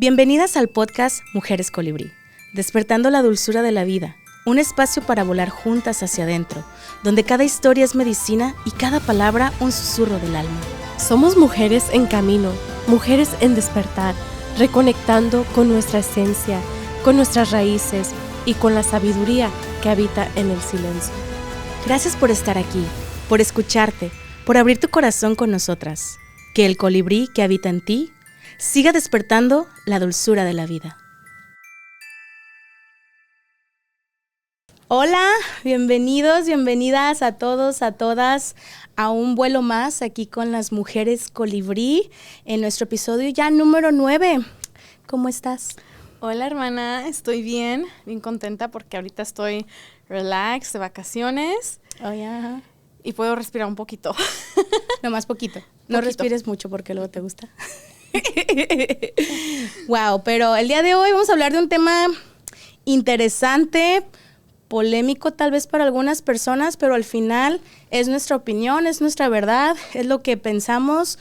Bienvenidas al podcast Mujeres Colibrí, despertando la dulzura de la vida, un espacio para volar juntas hacia adentro, donde cada historia es medicina y cada palabra un susurro del alma. Somos mujeres en camino, mujeres en despertar, reconectando con nuestra esencia, con nuestras raíces y con la sabiduría que habita en el silencio. Gracias por estar aquí, por escucharte, por abrir tu corazón con nosotras. Que el colibrí que habita en ti siga despertando la dulzura de la vida. Hola, bienvenidos, bienvenidas a todos, a todas, a un vuelo más aquí con las Mujeres Colibrí en nuestro episodio ya número 9. ¿Cómo estás? Hola hermana, estoy bien contenta porque ahorita estoy relax, de vacaciones. Oh, yeah. Y puedo respirar un poquito. Nomás poquito. No respires mucho porque luego te gusta. Wow, pero el día de hoy vamos a hablar de un tema interesante, polémico tal vez para algunas personas, pero al final es nuestra opinión, es nuestra verdad, es lo que pensamos,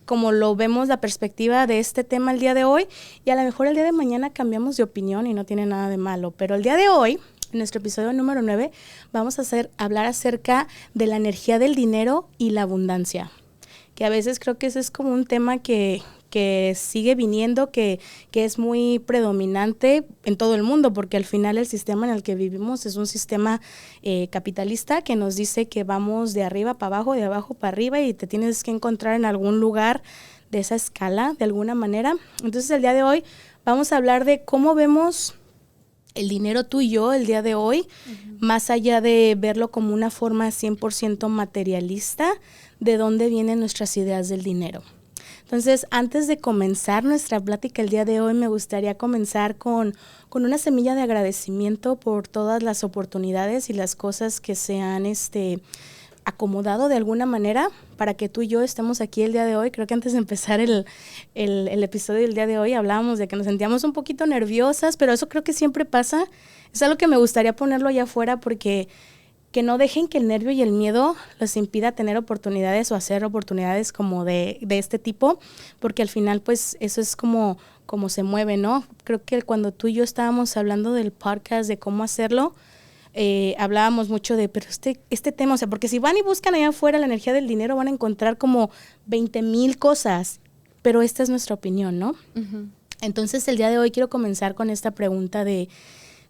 como lo vemos la perspectiva de este tema el día de hoy, y a lo mejor el día de mañana cambiamos de opinión y no tiene nada de malo, pero el día de hoy, en nuestro episodio número 9, vamos a hablar acerca de la energía del dinero y la abundancia, que a veces creo que ese es como un tema que sigue viniendo, que es muy predominante en todo el mundo, porque al final el sistema en el que vivimos es un sistema capitalista que nos dice que vamos de arriba para abajo, de abajo para arriba, y te tienes que encontrar en algún lugar de esa escala, de alguna manera. Entonces el día de hoy vamos a hablar de cómo vemos el dinero tú y yo el día de hoy, más allá de verlo como una forma 100% materialista, de dónde vienen nuestras ideas del dinero. Entonces, antes de comenzar nuestra plática el día de hoy, me gustaría comenzar con una semilla de agradecimiento por todas las oportunidades y las cosas que se han acomodado de alguna manera para que tú y yo estemos aquí el día de hoy. Creo que antes de empezar el episodio del día de hoy hablábamos de que nos sentíamos un poquito nerviosas, pero eso creo que siempre pasa. Es algo que me gustaría ponerlo allá afuera porque que no dejen que el nervio y el miedo los impida tener oportunidades o hacer oportunidades como de este tipo, porque al final pues eso es como se mueve, ¿no? Creo que cuando tú y yo estábamos hablando del podcast, de cómo hacerlo, hablábamos mucho de, pero este tema, o sea, porque si van y buscan allá afuera la energía del dinero van a encontrar como 20,000 cosas, pero esta es nuestra opinión, ¿no? Uh-huh. Entonces el día de hoy quiero comenzar con esta pregunta de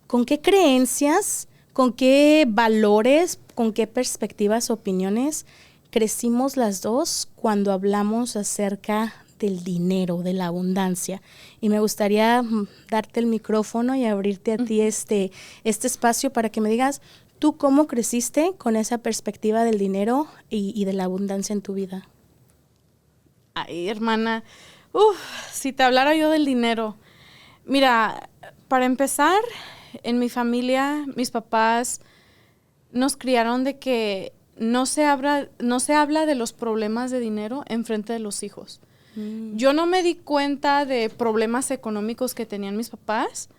¿con qué creencias, con qué valores, con qué perspectivas, opiniones crecimos las dos cuando hablamos acerca del dinero, de la abundancia? Y me gustaría darte el micrófono y abrirte a ti este espacio para que me digas, ¿tú cómo creciste con esa perspectiva del dinero y de la abundancia en tu vida? Ay, hermana, si te hablara yo del dinero. Mira, para empezar, en mi familia, mis papás nos criaron de que no se habla de los problemas de dinero enfrente de los hijos. Yo no me di cuenta de problemas económicos que tenían mis papás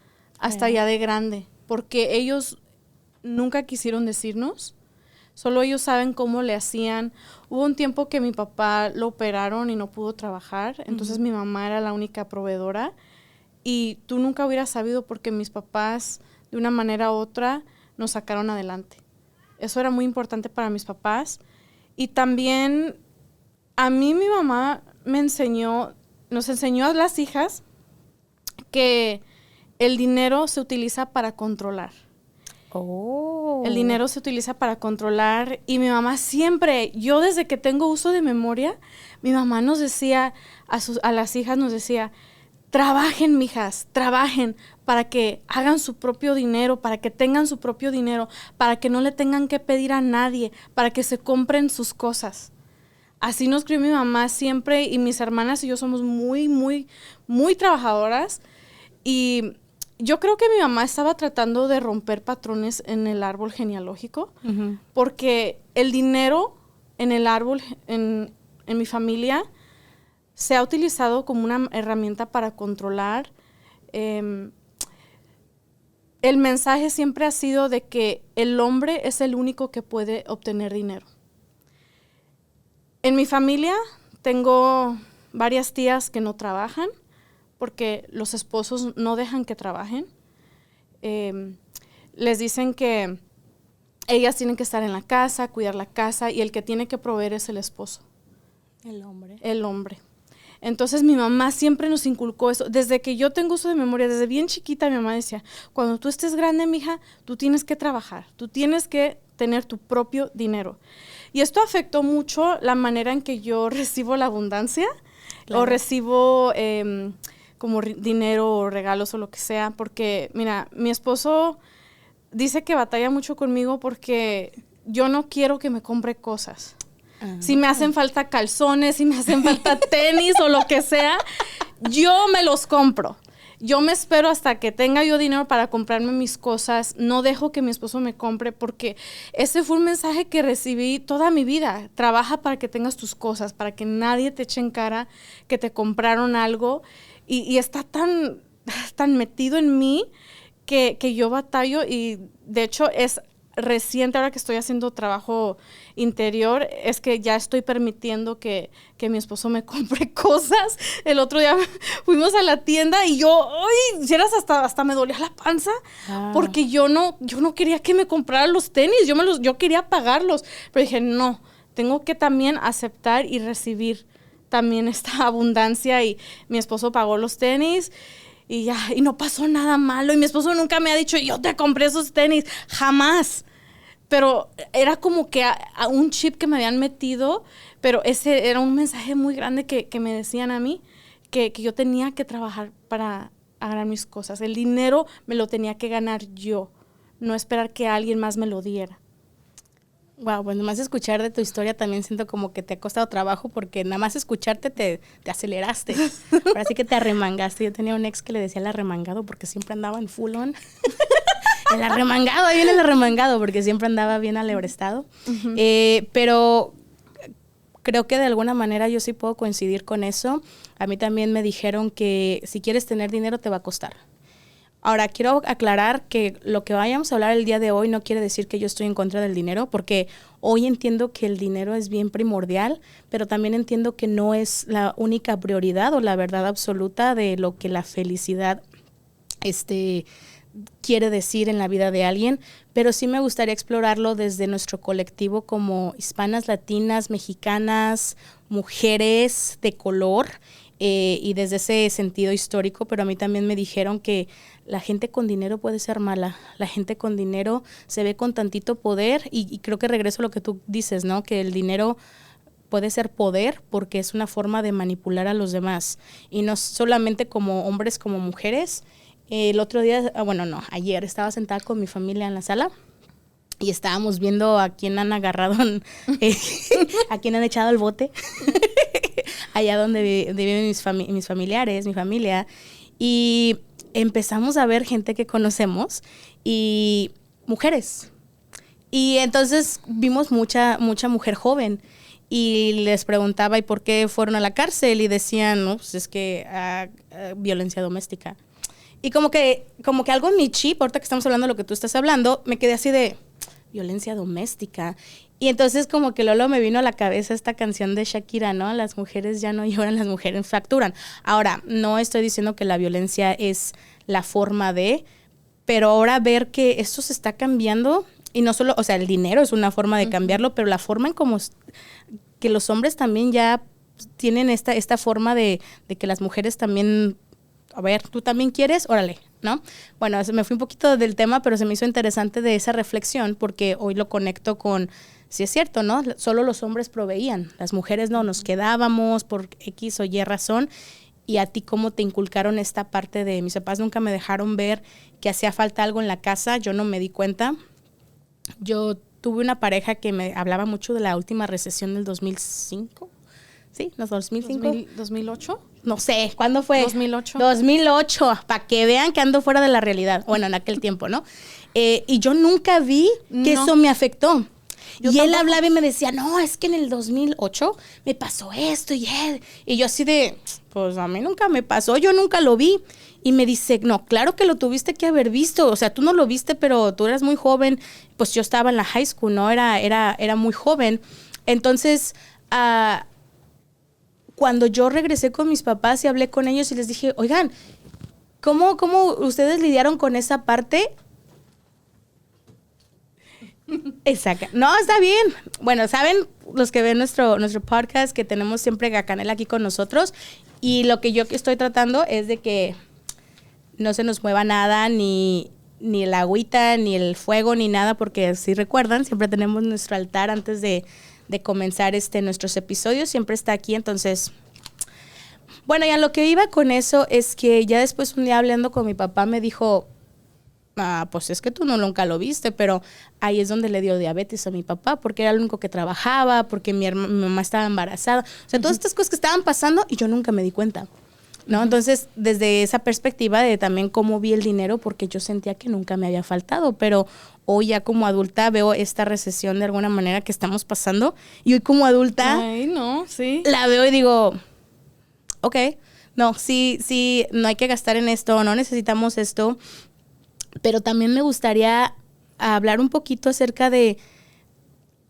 hasta ya de grande, porque ellos nunca quisieron decirnos, solo ellos saben cómo le hacían. Hubo un tiempo que mi papá lo operaron y no pudo trabajar, entonces mi mamá era la única proveedora. Y tú nunca hubieras sabido porque mis papás, de una manera u otra, nos sacaron adelante. Eso era muy importante para mis papás. Y también a mí mi mamá nos enseñó a las hijas que el dinero se utiliza para controlar. Oh. El dinero se utiliza para controlar. Y mi mamá siempre, yo desde que tengo uso de memoria, mi mamá nos decía, a las hijas nos decía, trabajen, mijas, trabajen para que hagan su propio dinero, para que tengan su propio dinero, para que no le tengan que pedir a nadie, para que se compren sus cosas. Así nos crió mi mamá siempre, y mis hermanas y yo somos muy, muy, muy trabajadoras. Y yo creo que mi mamá estaba tratando de romper patrones en el árbol genealógico, uh-huh, porque el dinero en el árbol, en mi familia, se ha utilizado como una herramienta para controlar. El mensaje siempre ha sido de que el hombre es el único que puede obtener dinero. En mi familia tengo varias tías que no trabajan porque los esposos no dejan que trabajen. Les dicen que ellas tienen que estar en la casa, cuidar la casa, y el que tiene que proveer es el esposo. El hombre. El hombre. Entonces mi mamá siempre nos inculcó eso. Desde que yo tengo uso de memoria, desde bien chiquita, mi mamá decía, cuando tú estés grande, mija, tú tienes que trabajar, tú tienes que tener tu propio dinero. Y esto afectó mucho la manera en que yo recibo la abundancia, claro, o recibo como dinero o regalos o lo que sea, porque mira, mi esposo dice que batalla mucho conmigo porque yo no quiero que me compre cosas. Si me hacen falta calzones, si me hacen falta tenis o lo que sea, yo me los compro. Yo me espero hasta que tenga yo dinero para comprarme mis cosas. No dejo que mi esposo me compre, porque ese fue un mensaje que recibí toda mi vida. Trabaja para que tengas tus cosas, para que nadie te eche en cara que te compraron algo. Y está tan metido en mí que yo batallo, y de hecho es reciente, ahora que estoy haciendo trabajo interior, es que ya estoy permitiendo que mi esposo me compre cosas. El otro día fuimos a la tienda y yo, ay, si eras hasta me dolía la panza, porque yo no quería que me comprara los tenis, yo quería pagarlos, pero dije, no, tengo que también aceptar y recibir también esta abundancia, y mi esposo pagó los tenis. Y ya, y no pasó nada malo. Y mi esposo nunca me ha dicho, yo te compré esos tenis. Jamás. Pero era como que a un chip que me habían metido, pero ese era un mensaje muy grande que me decían a mí, que yo tenía que trabajar para agarrar mis cosas. El dinero me lo tenía que ganar yo, no esperar que alguien más me lo diera. Wow, pues nomás escuchar de tu historia también siento como que te ha costado trabajo, porque nada más escucharte te aceleraste. Ahora sí que te arremangaste. Yo tenía un ex que le decía el arremangado porque siempre andaba en full on. El arremangado, ahí viene el arremangado, porque siempre andaba bien alebrestado. Uh-huh. Pero creo que de alguna manera yo sí puedo coincidir con eso. A mí también me dijeron que si quieres tener dinero te va a costar. Ahora, quiero aclarar que lo que vayamos a hablar el día de hoy no quiere decir que yo estoy en contra del dinero, porque hoy entiendo que el dinero es bien primordial, pero también entiendo que no es la única prioridad o la verdad absoluta de lo que la felicidad quiere decir en la vida de alguien, pero sí me gustaría explorarlo desde nuestro colectivo como hispanas, latinas, mexicanas, mujeres de color, y desde ese sentido histórico. Pero a mí también me dijeron que la gente con dinero puede ser mala, la gente con dinero se ve con tantito poder, y creo que regreso a lo que tú dices, ¿no? Que el dinero puede ser poder porque es una forma de manipular a los demás, y no solamente como hombres, como mujeres. El otro día, ayer estaba sentada con mi familia en la sala y estábamos viendo a quién han agarrado, a quién han echado al bote, allá donde viven mis familiares, mi familia, y empezamos a ver gente que conocemos y mujeres. Y entonces vimos mucha mujer joven, y les preguntaba, ¿y por qué fueron a la cárcel? Y decían, no, pues es que violencia doméstica. Y como que algo en mi chip, ahorita que estamos hablando de lo que tú estás hablando, me quedé así de violencia doméstica. Y entonces como que luego me vino a la cabeza esta canción de Shakira, ¿no? Las mujeres ya no lloran, las mujeres facturan. Ahora, no estoy diciendo que la violencia es la forma de, pero ahora ver que esto se está cambiando, y no solo, o sea, el dinero es una forma de cambiarlo, pero la forma en como que los hombres también ya tienen esta forma de que las mujeres también, a ver, ¿tú también quieres? Órale, ¿no? Bueno, me fui un poquito del tema, pero se me hizo interesante de esa reflexión, porque hoy lo conecto con, sí es cierto, ¿no? Solo los hombres proveían, las mujeres no, nos quedábamos por X o Y razón. Y a ti, ¿cómo te inculcaron esta parte de mis papás nunca me dejaron ver que hacía falta algo en la casa? Yo no me di cuenta. Yo tuve una pareja que me hablaba mucho de la última recesión del 2005. ¿Sí? ¿No, 2005? ¿2008? No sé, ¿cuándo fue? 2008. 2008, para que vean que ando fuera de la realidad. Bueno, en aquel tiempo, ¿no? Y yo nunca vi que eso me afectó. Yo y tampoco. Él hablaba y me decía, no, es que en el 2008 me pasó esto y yo así de, pues a mí nunca me pasó, yo nunca lo vi. Y me dice, no, claro que lo tuviste que haber visto, o sea, tú no lo viste, pero tú eras muy joven. Pues yo estaba en la high school, ¿no? Era muy joven. Entonces, cuando yo regresé con mis papás y hablé con ellos y les dije, oigan, ¿cómo ustedes lidiaron con esa parte? Exacto. No, está bien. Bueno, saben los que ven nuestro podcast que tenemos siempre a Canela aquí con nosotros, y lo que yo estoy tratando es de que no se nos mueva nada, ni el agüita, ni el fuego, ni nada, porque si recuerdan, siempre tenemos nuestro altar antes de comenzar nuestros episodios, siempre está aquí. Entonces, bueno, ya lo que iba con eso es que ya después un día hablando con mi papá me dijo, pues es que tú nunca lo viste, pero ahí es donde le dio diabetes a mi papá, porque era el único que trabajaba, porque mi mamá estaba embarazada. O sea, todas estas cosas que estaban pasando y yo nunca me di cuenta, ¿no? Entonces, desde esa perspectiva de también cómo vi el dinero, porque yo sentía que nunca me había faltado, pero hoy ya como adulta veo esta recesión de alguna manera que estamos pasando, y hoy como adulta la veo y digo, ok, no, sí, no hay que gastar en esto, no necesitamos esto, pero también me gustaría hablar un poquito acerca de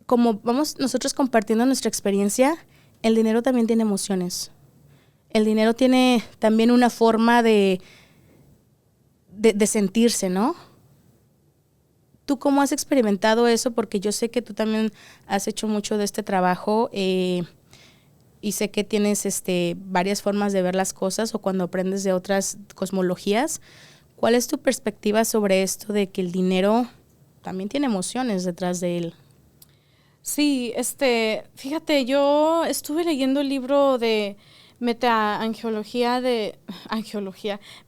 cómo vamos nosotros compartiendo nuestra experiencia. El dinero también tiene emociones. El dinero tiene también una forma de sentirse, ¿no? ¿Tú cómo has experimentado eso? Porque yo sé que tú también has hecho mucho de este trabajo y sé que tienes varias formas de ver las cosas o cuando aprendes de otras cosmologías. ¿Cuál es tu perspectiva sobre esto de que el dinero también tiene emociones detrás de él? Sí, fíjate, yo estuve leyendo el libro de metagenealogía.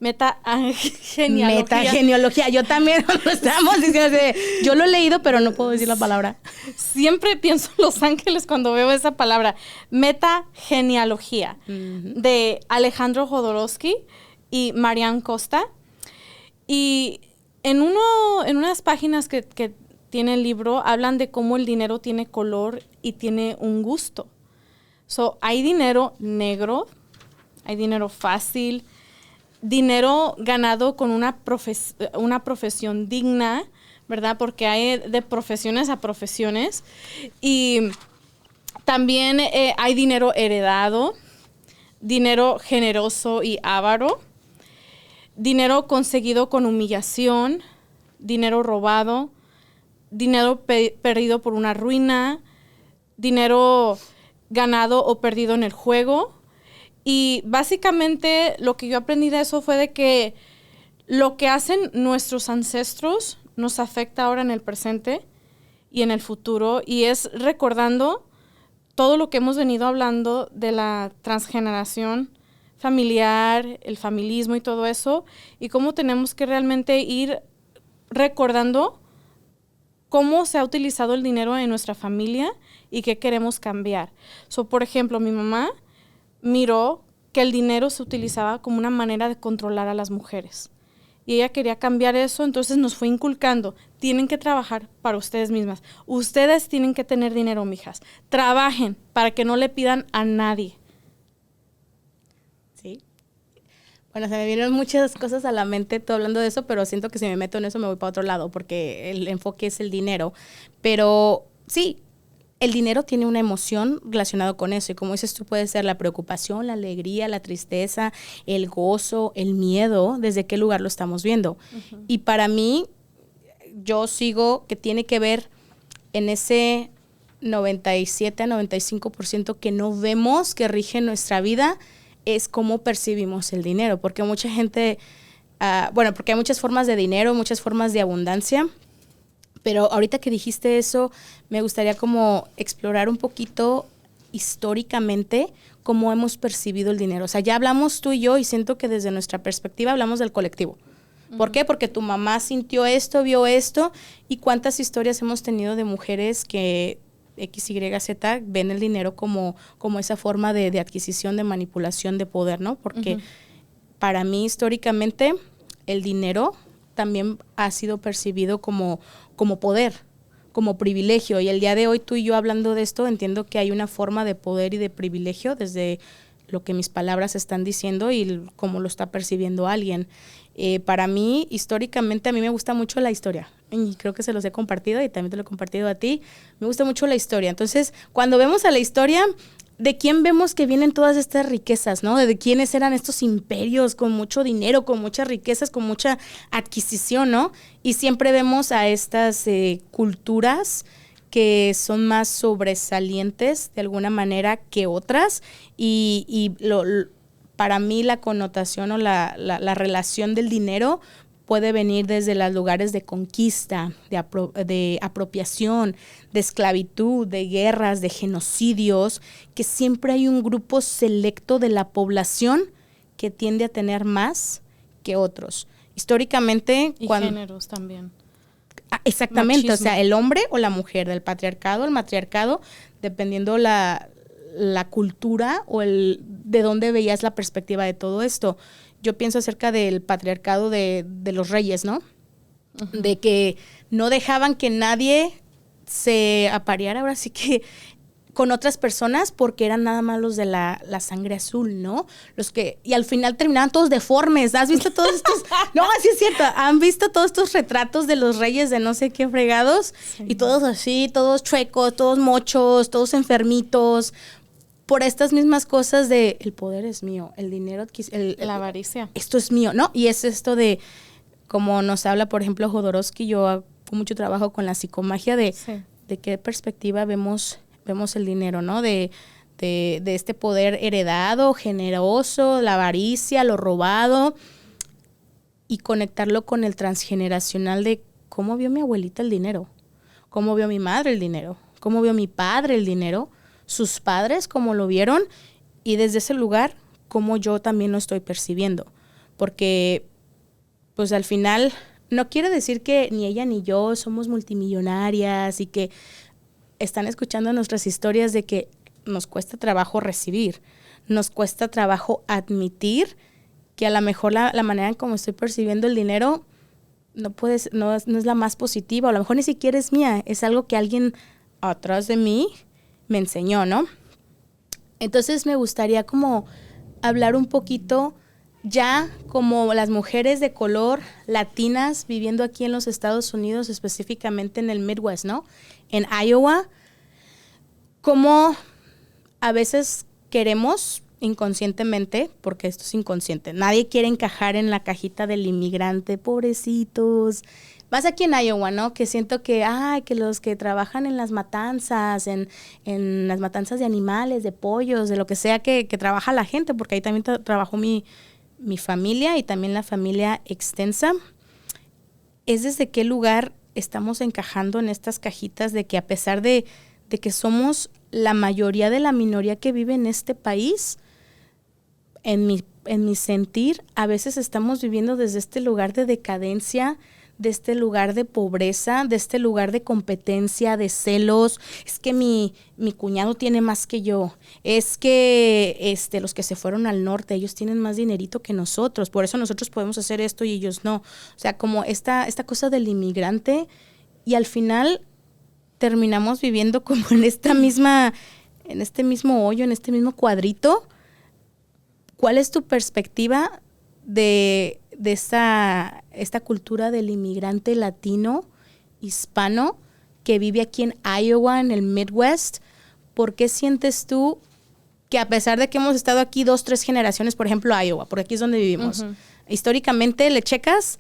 Metagenealogía, yo también lo estamos diciendo, yo lo he leído, pero no puedo decir la palabra. Siempre pienso en Los Ángeles cuando veo esa palabra, metagenealogía, de Alejandro Jodorowsky y Marianne Costa. Y en unas páginas que tiene el libro, hablan de cómo el dinero tiene color y tiene un gusto. Hay dinero negro, hay dinero fácil, dinero ganado con una profesión digna, ¿verdad? Porque hay de profesiones a profesiones. Y también hay dinero heredado, dinero generoso y avaro, dinero conseguido con humillación, dinero robado, dinero perdido por una ruina, dinero ganado o perdido en el juego. Y básicamente lo que yo aprendí de eso fue de que lo que hacen nuestros ancestros nos afecta ahora en el presente y en el futuro, y es recordando todo lo que hemos venido hablando de la transgeneración familiar, el familismo y todo eso, y cómo tenemos que realmente ir recordando cómo se ha utilizado el dinero en nuestra familia y qué queremos cambiar. Por ejemplo, mi mamá miró que el dinero se utilizaba como una manera de controlar a las mujeres. Y ella quería cambiar eso, entonces nos fue inculcando. Tienen que trabajar para ustedes mismas. Ustedes tienen que tener dinero, mijas. Trabajen para que no le pidan a nadie. Sí. Bueno, se me vienen muchas cosas a la mente todo hablando de eso, pero siento que si me meto en eso me voy para otro lado porque el enfoque es el dinero. Pero sí, el dinero tiene una emoción relacionada con eso. Y como dices tú, puede ser la preocupación, la alegría, la tristeza, el gozo, el miedo, desde qué lugar lo estamos viendo. Uh-huh. Y para mí, yo sigo que tiene que ver en ese 97 a 95% que no vemos que rige nuestra vida, es cómo percibimos el dinero. Porque mucha gente, porque hay muchas formas de dinero, muchas formas de abundancia. Pero ahorita que dijiste eso, me gustaría como explorar un poquito históricamente cómo hemos percibido el dinero. O sea, ya hablamos tú y yo y siento que desde nuestra perspectiva hablamos del colectivo. ¿Por qué? Porque tu mamá sintió esto, vio esto, y cuántas historias hemos tenido de mujeres que X, Y, Z ven el dinero como esa forma de adquisición, de manipulación, de poder, ¿no? Porque para mí históricamente el dinero también ha sido percibido como poder, como privilegio. Y el día de hoy tú y yo hablando de esto, entiendo que hay una forma de poder y de privilegio desde lo que mis palabras están diciendo y cómo lo está percibiendo alguien. Para mí, históricamente, a mí me gusta mucho la historia. Y creo que se los he compartido y también te lo he compartido a ti. Me gusta mucho la historia. Entonces, cuando vemos a la historia, ¿de quién vemos que vienen todas estas riquezas, no? ¿De quiénes eran estos imperios con mucho dinero, con muchas riquezas, con mucha adquisición, no? Y siempre vemos a estas culturas que son más sobresalientes de alguna manera que otras y para mí la connotación o la relación del dinero puede venir desde los lugares de conquista, de apropiación, de esclavitud, de guerras, de genocidios, que siempre hay un grupo selecto de la población que tiende a tener más que otros. Históricamente... Y géneros también. Exactamente, Machismo. o sea, el hombre o la mujer, del patriarcado, el matriarcado, dependiendo la cultura o de dónde veías la perspectiva de todo esto. Yo pienso acerca del patriarcado de los reyes, ¿no? Uh-huh. De que no dejaban que nadie se apareara, ahora sí que con otras personas porque eran nada más los de la sangre azul, ¿no? Y al final terminaban todos deformes. ¿Has visto todos estos? No, así es cierto. ¿Han visto todos estos retratos de los reyes de no sé qué fregados? Sí. Y todos así, todos chuecos, todos mochos, todos enfermitos. Por estas mismas cosas de el poder es mío, el dinero, la avaricia. Esto es mío, ¿no? Y es esto de, como nos habla, por ejemplo, Jodorowsky, yo hago mucho trabajo con la psicomagia de qué perspectiva vemos el dinero, ¿no? De este poder heredado, generoso, la avaricia, lo robado, y conectarlo con el transgeneracional de cómo vio mi abuelita el dinero, cómo vio mi madre el dinero, cómo vio mi padre el dinero, sus padres cómo lo vieron, y desde ese lugar cómo yo también lo estoy percibiendo. Porque pues al final no quiere decir que ni ella ni yo somos multimillonarias y que están escuchando nuestras historias de que nos cuesta trabajo recibir, nos cuesta trabajo admitir que a lo mejor la manera en cómo estoy percibiendo el dinero no es la más positiva, o a lo mejor ni siquiera es mía, es algo que alguien atrás de mí me enseñó, ¿no? Entonces me gustaría como hablar un poquito ya como las mujeres de color latinas viviendo aquí en los Estados Unidos, específicamente en el Midwest, ¿no? En Iowa, como a veces queremos inconscientemente, porque esto es inconsciente, nadie quiere encajar en la cajita del inmigrante, pobrecitos. Más aquí en Iowa, ¿no? Que siento que los que trabajan en las matanzas, en las matanzas de animales, de pollos, de lo que sea que trabaja la gente, porque ahí también trabajó mi familia y también la familia extensa, es desde qué lugar estamos encajando en estas cajitas de que a pesar de que somos la mayoría de la minoría que vive en este país, en mi sentir, a veces estamos viviendo desde este lugar de decadencia, de este lugar de pobreza, de este lugar de competencia, de celos. Es que mi cuñado tiene más que yo. Es que los que se fueron al norte, ellos tienen más dinerito que nosotros. Por eso nosotros podemos hacer esto y ellos no. O sea, como esta cosa del inmigrante, y al final terminamos viviendo como en este mismo hoyo, en este mismo cuadrito. ¿Cuál es tu perspectiva de esta cultura del inmigrante latino, hispano, que vive aquí en Iowa, en el Midwest? ¿Por qué sientes tú que a pesar de que hemos estado aquí 2, 3 generaciones, por ejemplo, Iowa, porque aquí es donde vivimos, uh-huh, históricamente le checas,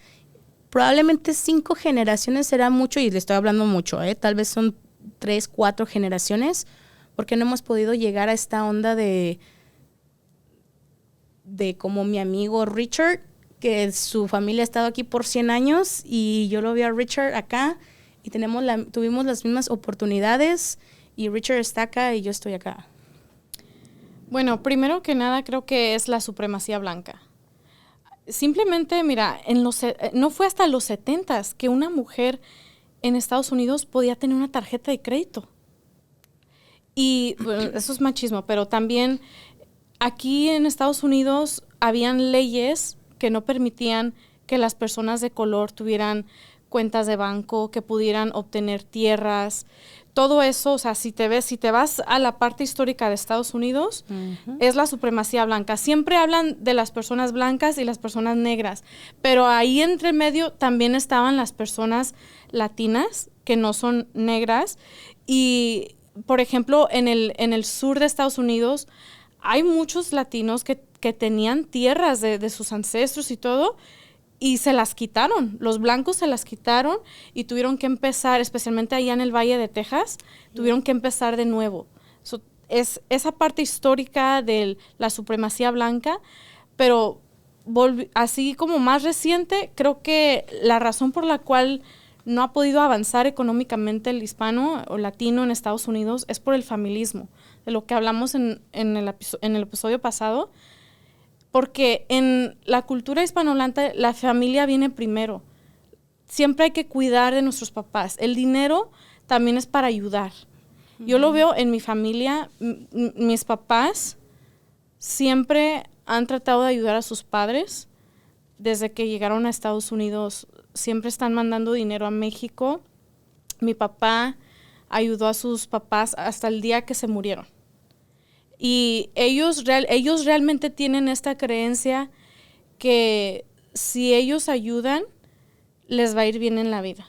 probablemente 5 generaciones será mucho, y le estoy hablando mucho, tal vez son 3, 4 generaciones, porque no hemos podido llegar a esta onda de como mi amigo Richard, que su familia ha estado aquí por 100 años y yo lo vi a Richard acá y tuvimos las mismas oportunidades y Richard está acá y yo estoy acá. Bueno, primero que nada creo que es la supremacía blanca. Simplemente, mira, no fue hasta los 70s que una mujer en Estados Unidos podía tener una tarjeta de crédito. Y bueno, eso es machismo, pero también aquí en Estados Unidos habían leyes que no permitían que las personas de color tuvieran cuentas de banco, que pudieran obtener tierras. Todo eso, o sea, si te vas a la parte histórica de Estados Unidos, uh-huh, es la supremacía blanca. Siempre hablan de las personas blancas y las personas negras, pero ahí entre medio también estaban las personas latinas, que no son negras, y por ejemplo, en el sur de Estados Unidos, hay muchos latinos que tenían tierras de sus ancestros y todo, y se las quitaron. Los blancos se las quitaron y tuvieron que empezar, especialmente allá en el Valle de Texas, tuvieron que empezar de nuevo. Es esa parte histórica de la supremacía blanca, pero así como más reciente, creo que la razón por la cual no ha podido avanzar económicamente el hispano o latino en Estados Unidos es por el familismo, de lo que hablamos en el episodio pasado, porque en la cultura hispanohablante la familia viene primero. Siempre hay que cuidar de nuestros papás. El dinero también es para ayudar. Yo lo veo en mi familia. Mis papás siempre han tratado de ayudar a sus padres. Desde que llegaron a Estados Unidos, siempre están mandando dinero a México. Mi papá ayudó a sus papás hasta el día que se murieron. Y ellos realmente tienen esta creencia que si ellos ayudan, les va a ir bien en la vida.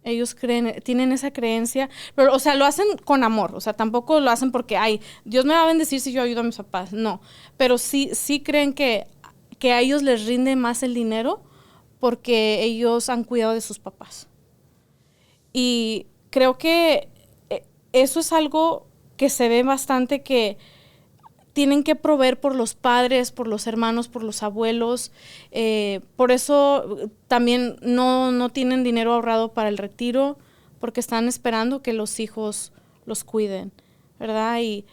Ellos tienen esa creencia, pero, o sea, lo hacen con amor, o sea, tampoco lo hacen porque, ay, Dios me va a bendecir si yo ayudo a mis papás, no, pero sí creen que a ellos les rinde más el dinero porque ellos han cuidado de sus papás. Y creo que eso es algo que se ve bastante, que tienen que proveer por los padres, por los hermanos, por los abuelos. Por eso también no tienen dinero ahorrado para el retiro, porque están esperando que los hijos los cuiden, ¿verdad? Y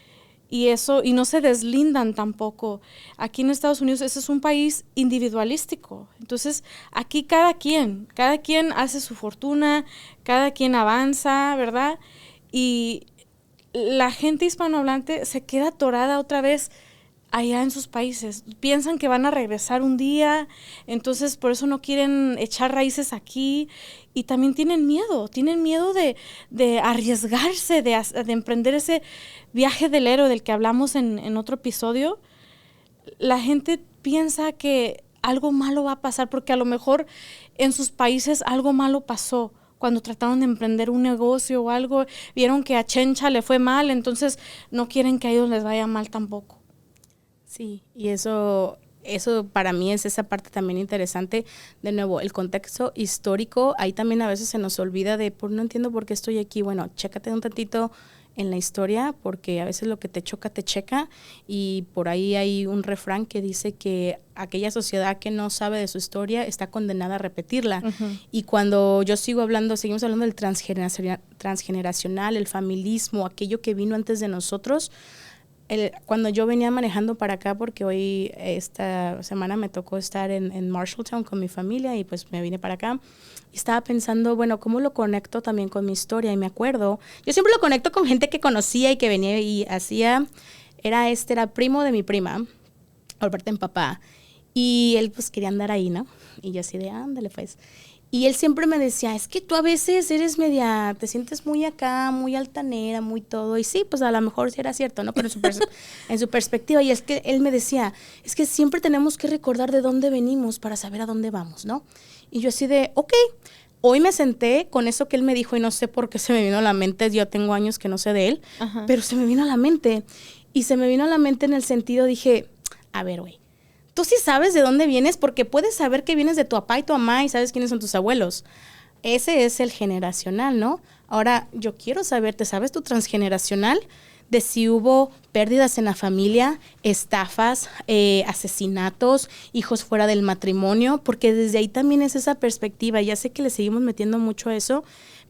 eso, y no se deslindan tampoco. Aquí en Estados Unidos, ese es un país individualístico. Entonces, aquí cada quien hace su fortuna, cada quien avanza, ¿verdad? Y la gente hispanohablante se queda atorada otra vez allá en sus países. Piensan que van a regresar un día, entonces por eso no quieren echar raíces aquí. Y también tienen miedo de arriesgarse, de emprender ese viaje del héroe del que hablamos en otro episodio. La gente piensa que algo malo va a pasar porque a lo mejor en sus países algo malo pasó. Cuando trataron de emprender un negocio o algo, vieron que a Chencha le fue mal, entonces no quieren que a ellos les vaya mal tampoco. Sí, y eso para mí es esa parte también interesante. De nuevo, el contexto histórico, ahí también a veces se nos olvida no entiendo por qué estoy aquí. Bueno, chécate un tantito en la historia, porque a veces lo que te choca, te checa, y por ahí hay un refrán que dice que aquella sociedad que no sabe de su historia está condenada a repetirla. Uh-huh. Y cuando seguimos hablando del transgeneracional, el familismo, aquello que vino antes de nosotros. Cuando yo venía manejando para acá, porque hoy, esta semana me tocó estar en Marshalltown con mi familia y pues me vine para acá, y estaba pensando, bueno, ¿cómo lo conecto también con mi historia? Y me acuerdo, yo siempre lo conecto con gente que conocía y que venía y era primo de mi prima, por parte de mi papá, y él pues quería andar ahí, ¿no? Y yo así de, ándale pues. Y él siempre me decía, es que tú a veces eres te sientes muy acá, muy altanera, muy todo. Y sí, pues a lo mejor sí era cierto, ¿no? Pero en su perspectiva. Y es que él me decía, es que siempre tenemos que recordar de dónde venimos para saber a dónde vamos, ¿no? Y yo así de, ok. Hoy me senté con eso que él me dijo y no sé por qué se me vino a la mente. Yo tengo años que no sé de él, uh-huh, pero se me vino a la mente. Y se me vino a la mente en el sentido, dije, a ver, güey. Tú sí sabes de dónde vienes porque puedes saber que vienes de tu papá y tu mamá y sabes quiénes son tus abuelos. Ese es el generacional, ¿no? Ahora, yo quiero saber, ¿te sabes tu transgeneracional? De si hubo pérdidas en la familia, estafas, asesinatos, hijos fuera del matrimonio, porque desde ahí también es esa perspectiva. Ya sé que le seguimos metiendo mucho a eso,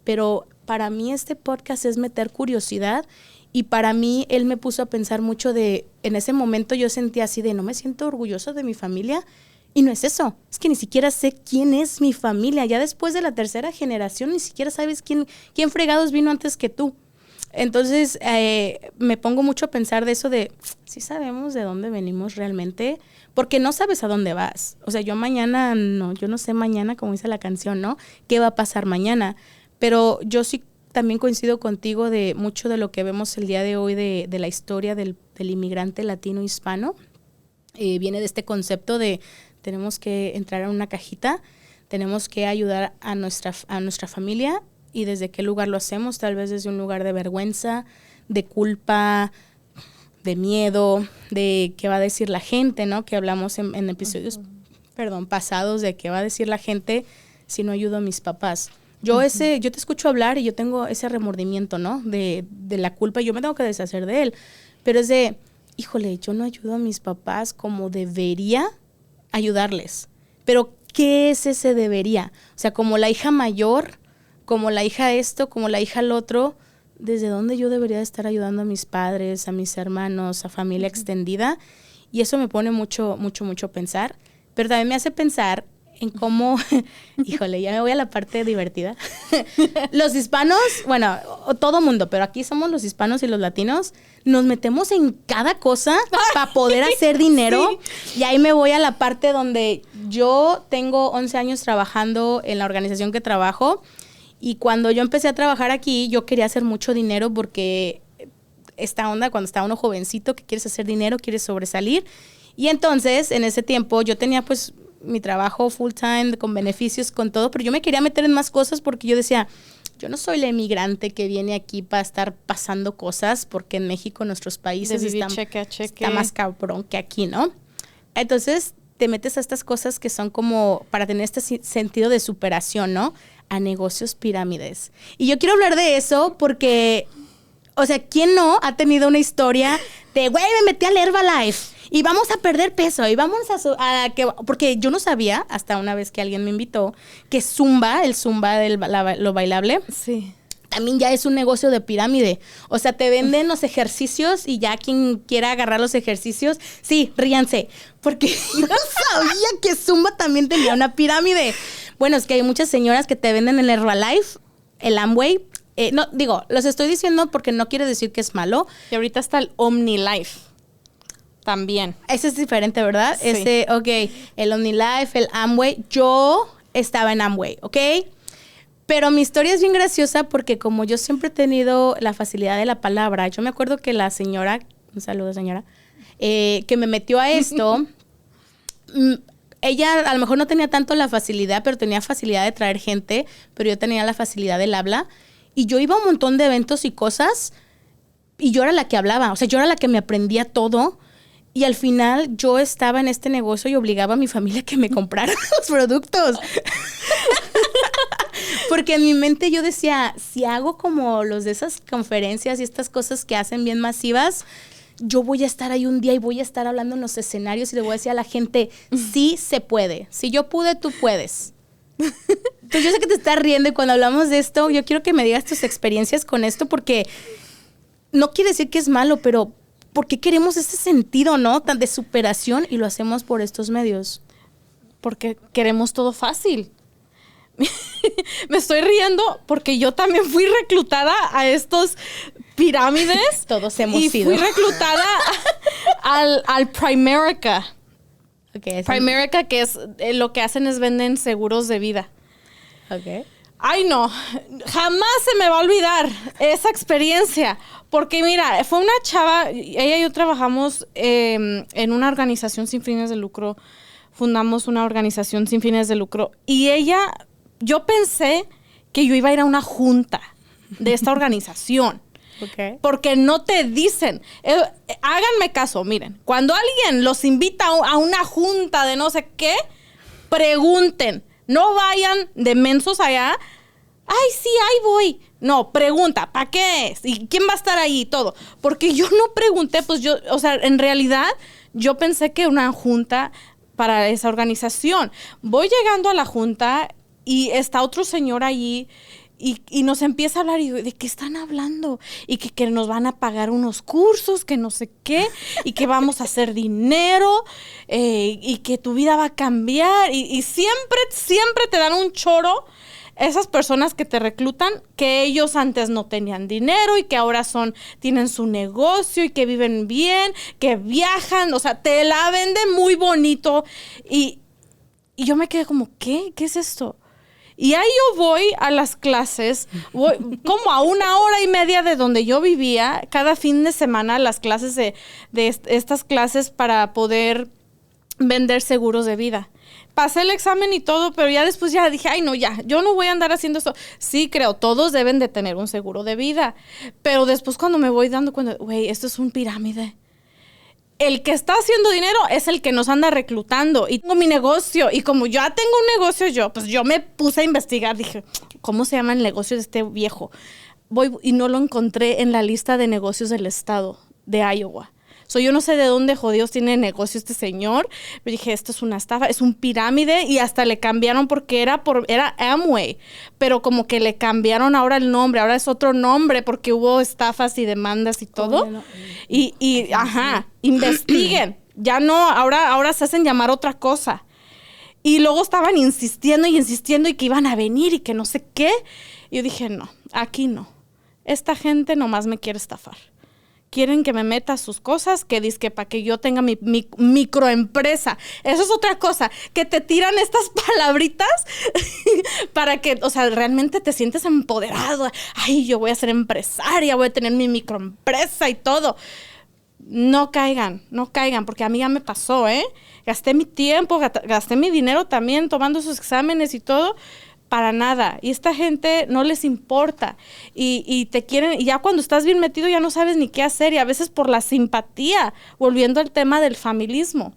pero para mí este podcast es meter curiosidad. Y para mí, él me puso a pensar mucho en ese momento yo sentía así de, no me siento orgulloso de mi familia. Y no es eso, es que ni siquiera sé quién es mi familia. Ya después de la tercera generación, ni siquiera sabes quién fregados vino antes que tú. Entonces, me pongo mucho a pensar de eso de, sí sabemos de dónde venimos realmente, porque no sabes a dónde vas. O sea, yo no sé mañana, como dice la canción, ¿no? ¿Qué va a pasar mañana? Pero yo sí también coincido contigo de mucho de lo que vemos el día de hoy de la historia del inmigrante latino hispano. Viene de este concepto de tenemos que entrar en una cajita, tenemos que ayudar a nuestra familia y desde qué lugar lo hacemos, tal vez desde un lugar de vergüenza, de culpa, de miedo, de qué va a decir la gente, ¿no? Que hablamos en episodios, pasados, de qué va a decir la gente si no ayudo a mis papás. Yo te escucho hablar y yo tengo ese remordimiento, ¿no? De la culpa, yo me tengo que deshacer de él. Pero es de, híjole, yo no ayudo a mis papás como debería ayudarles. Pero, ¿qué es ese debería? O sea, como la hija mayor, como la hija esto, como la hija el otro, ¿desde dónde yo debería estar ayudando a mis padres, a mis hermanos, a familia extendida? Y eso me pone mucho, mucho, mucho a pensar. Pero también me hace pensar en cómo, híjole, ya me voy a la parte divertida. Los hispanos, bueno, todo mundo, pero aquí somos los hispanos y los latinos, nos metemos en cada cosa para poder hacer dinero. Sí. Y ahí me voy a la parte donde yo tengo 11 años trabajando en la organización que trabajo, y cuando yo empecé a trabajar aquí, yo quería hacer mucho dinero porque esta onda, cuando está uno jovencito, que quieres hacer dinero, quieres sobresalir. Y entonces, en ese tiempo, yo tenía pues mi trabajo full time, con beneficios, con todo, pero yo me quería meter en más cosas porque yo decía, yo no soy la emigrante que viene aquí para estar pasando cosas, porque en México, nuestros países está más cabrón que aquí, ¿no? Entonces, te metes a estas cosas que son como para tener este sentido de superación, ¿no? A negocios pirámides. Y yo quiero hablar de eso porque, o sea, ¿quién no ha tenido una historia de, güey, me metí al Herbalife y vamos a perder peso y vamos porque yo no sabía, hasta una vez que alguien me invitó, que el Zumba lo bailable, sí, también ya es un negocio de pirámide. O sea, te venden los ejercicios y ya quien quiera agarrar los ejercicios, sí, ríanse, porque yo no sabía que Zumba también tenía una pirámide. Bueno, es que hay muchas señoras que te venden el Herbalife, el Amway. No, digo, los estoy diciendo porque no quiere decir que es malo. Y ahorita está el OmniLife también. Ese es diferente, ¿verdad? Sí. El OmniLife, el Amway. Yo estaba en Amway, ¿ok? Pero mi historia es bien graciosa porque como yo siempre he tenido la facilidad de la palabra, yo me acuerdo que la señora, un saludo señora, que me metió a esto, ella a lo mejor no tenía tanto la facilidad, pero tenía facilidad de traer gente, pero yo tenía la facilidad del habla. Y yo iba a un montón de eventos y cosas y yo era la que hablaba, o sea, yo era la que me aprendía todo. Y al final yo estaba en este negocio y obligaba a mi familia a que me comprara los productos. Porque en mi mente yo decía, si hago como los de esas conferencias y estas cosas que hacen bien masivas, yo voy a estar ahí un día y voy a estar hablando en los escenarios y le voy a decir a la gente, sí se puede. Si yo pude, tú puedes. Entonces yo sé que te estás riendo y cuando hablamos de esto, yo quiero que me digas tus experiencias con esto porque no quiere decir que es malo, pero ¿por qué queremos ese sentido, no? Tan de superación y lo hacemos por estos medios. Porque queremos todo fácil. Me estoy riendo porque yo también fui reclutada a estos pirámides. Todos hemos sido. Y fui reclutada al Primerica. Okay, Primerica, que es lo que hacen es venden seguros de vida. Okay. Ay, no. Jamás se me va a olvidar esa experiencia. Porque mira, fue una chava, ella y yo trabajamos en una organización sin fines de lucro. Fundamos una organización sin fines de lucro. Y yo pensé que yo iba a ir a una junta de esta organización. Okay. Porque no te dicen, háganme caso, miren, cuando alguien los invita a una junta de no sé qué, pregunten, no vayan de mensos allá, ay, sí, ahí voy. No, pregunta, ¿para qué es? ¿Y quién va a estar ahí y todo? Porque yo no pregunté, pues yo, o sea, en realidad yo pensé que una junta para esa organización. Voy llegando a la junta y está otro señor allí y nos empieza a hablar y ¿de qué están hablando? Y que nos van a pagar unos cursos, que no sé qué, y que vamos a hacer dinero, y que tu vida va a cambiar. Y siempre te dan un choro esas personas que te reclutan, que ellos antes no tenían dinero y que ahora tienen su negocio y que viven bien, que viajan, o sea, te la venden muy bonito. Y yo me quedé como, ¿qué? ¿Qué es esto? Y ahí yo voy a las clases, voy como a 1.5 horas de donde yo vivía, cada fin de semana las clases de estas clases para poder vender seguros de vida. pasé el examen y todo, pero ya después ya dije, ay, no, ya, yo no voy a andar haciendo esto. Sí, creo, todos deben de tener un seguro de vida. Pero después cuando me voy dando cuenta, güey, esto es un pirámide. El que está haciendo dinero es el que nos anda reclutando. Y tengo mi negocio. Y como ya tengo un negocio pues yo me puse a investigar. Dije, ¿cómo se llama el negocio de este viejo? Voy y no lo encontré en la lista de negocios del estado de Iowa. Yo no sé de dónde jodidos tiene negocio este señor. Pero dije, esto es una estafa, es un pirámide. Y hasta le cambiaron porque era Amway. Pero como que le cambiaron ahora el nombre. Ahora es otro nombre porque hubo estafas y demandas y todo. Investiguen. Ya no, ahora se hacen llamar otra cosa. Y luego estaban insistiendo y que iban a venir y que no sé qué. Y yo dije, no, aquí no. Esta gente nomás me quiere estafar. Quieren que me meta sus cosas, que dizque para que yo tenga mi microempresa. Eso es otra cosa, que te tiran estas palabritas para que, o sea, realmente te sientes empoderado. Ay, yo voy a ser empresaria, voy a tener mi microempresa y todo. No caigan, porque a mí ya me pasó, Gasté mi tiempo, gasté mi dinero también tomando esos exámenes y todo. Para nada. Y esta gente no les importa. Y te quieren, y ya cuando estás bien metido ya no sabes ni qué hacer. Y a veces por la simpatía, volviendo al tema del familismo.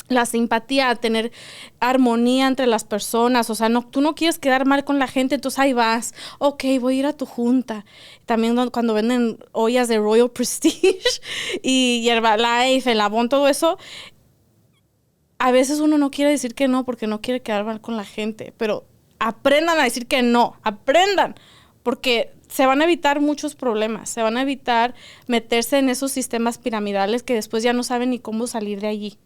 La simpatía, tener armonía entre las personas. O sea, tú no quieres quedar mal con la gente, entonces ahí vas. Ok, voy a ir a tu junta. También cuando venden ollas de Royal Prestige y Herbalife, el Avon, todo eso. A veces uno no quiere decir que no porque no quiere quedar mal con la gente. Pero aprendan a decir que no, aprendan, porque se van a evitar muchos problemas, se van a evitar meterse en esos sistemas piramidales que después ya no saben ni cómo salir de allí.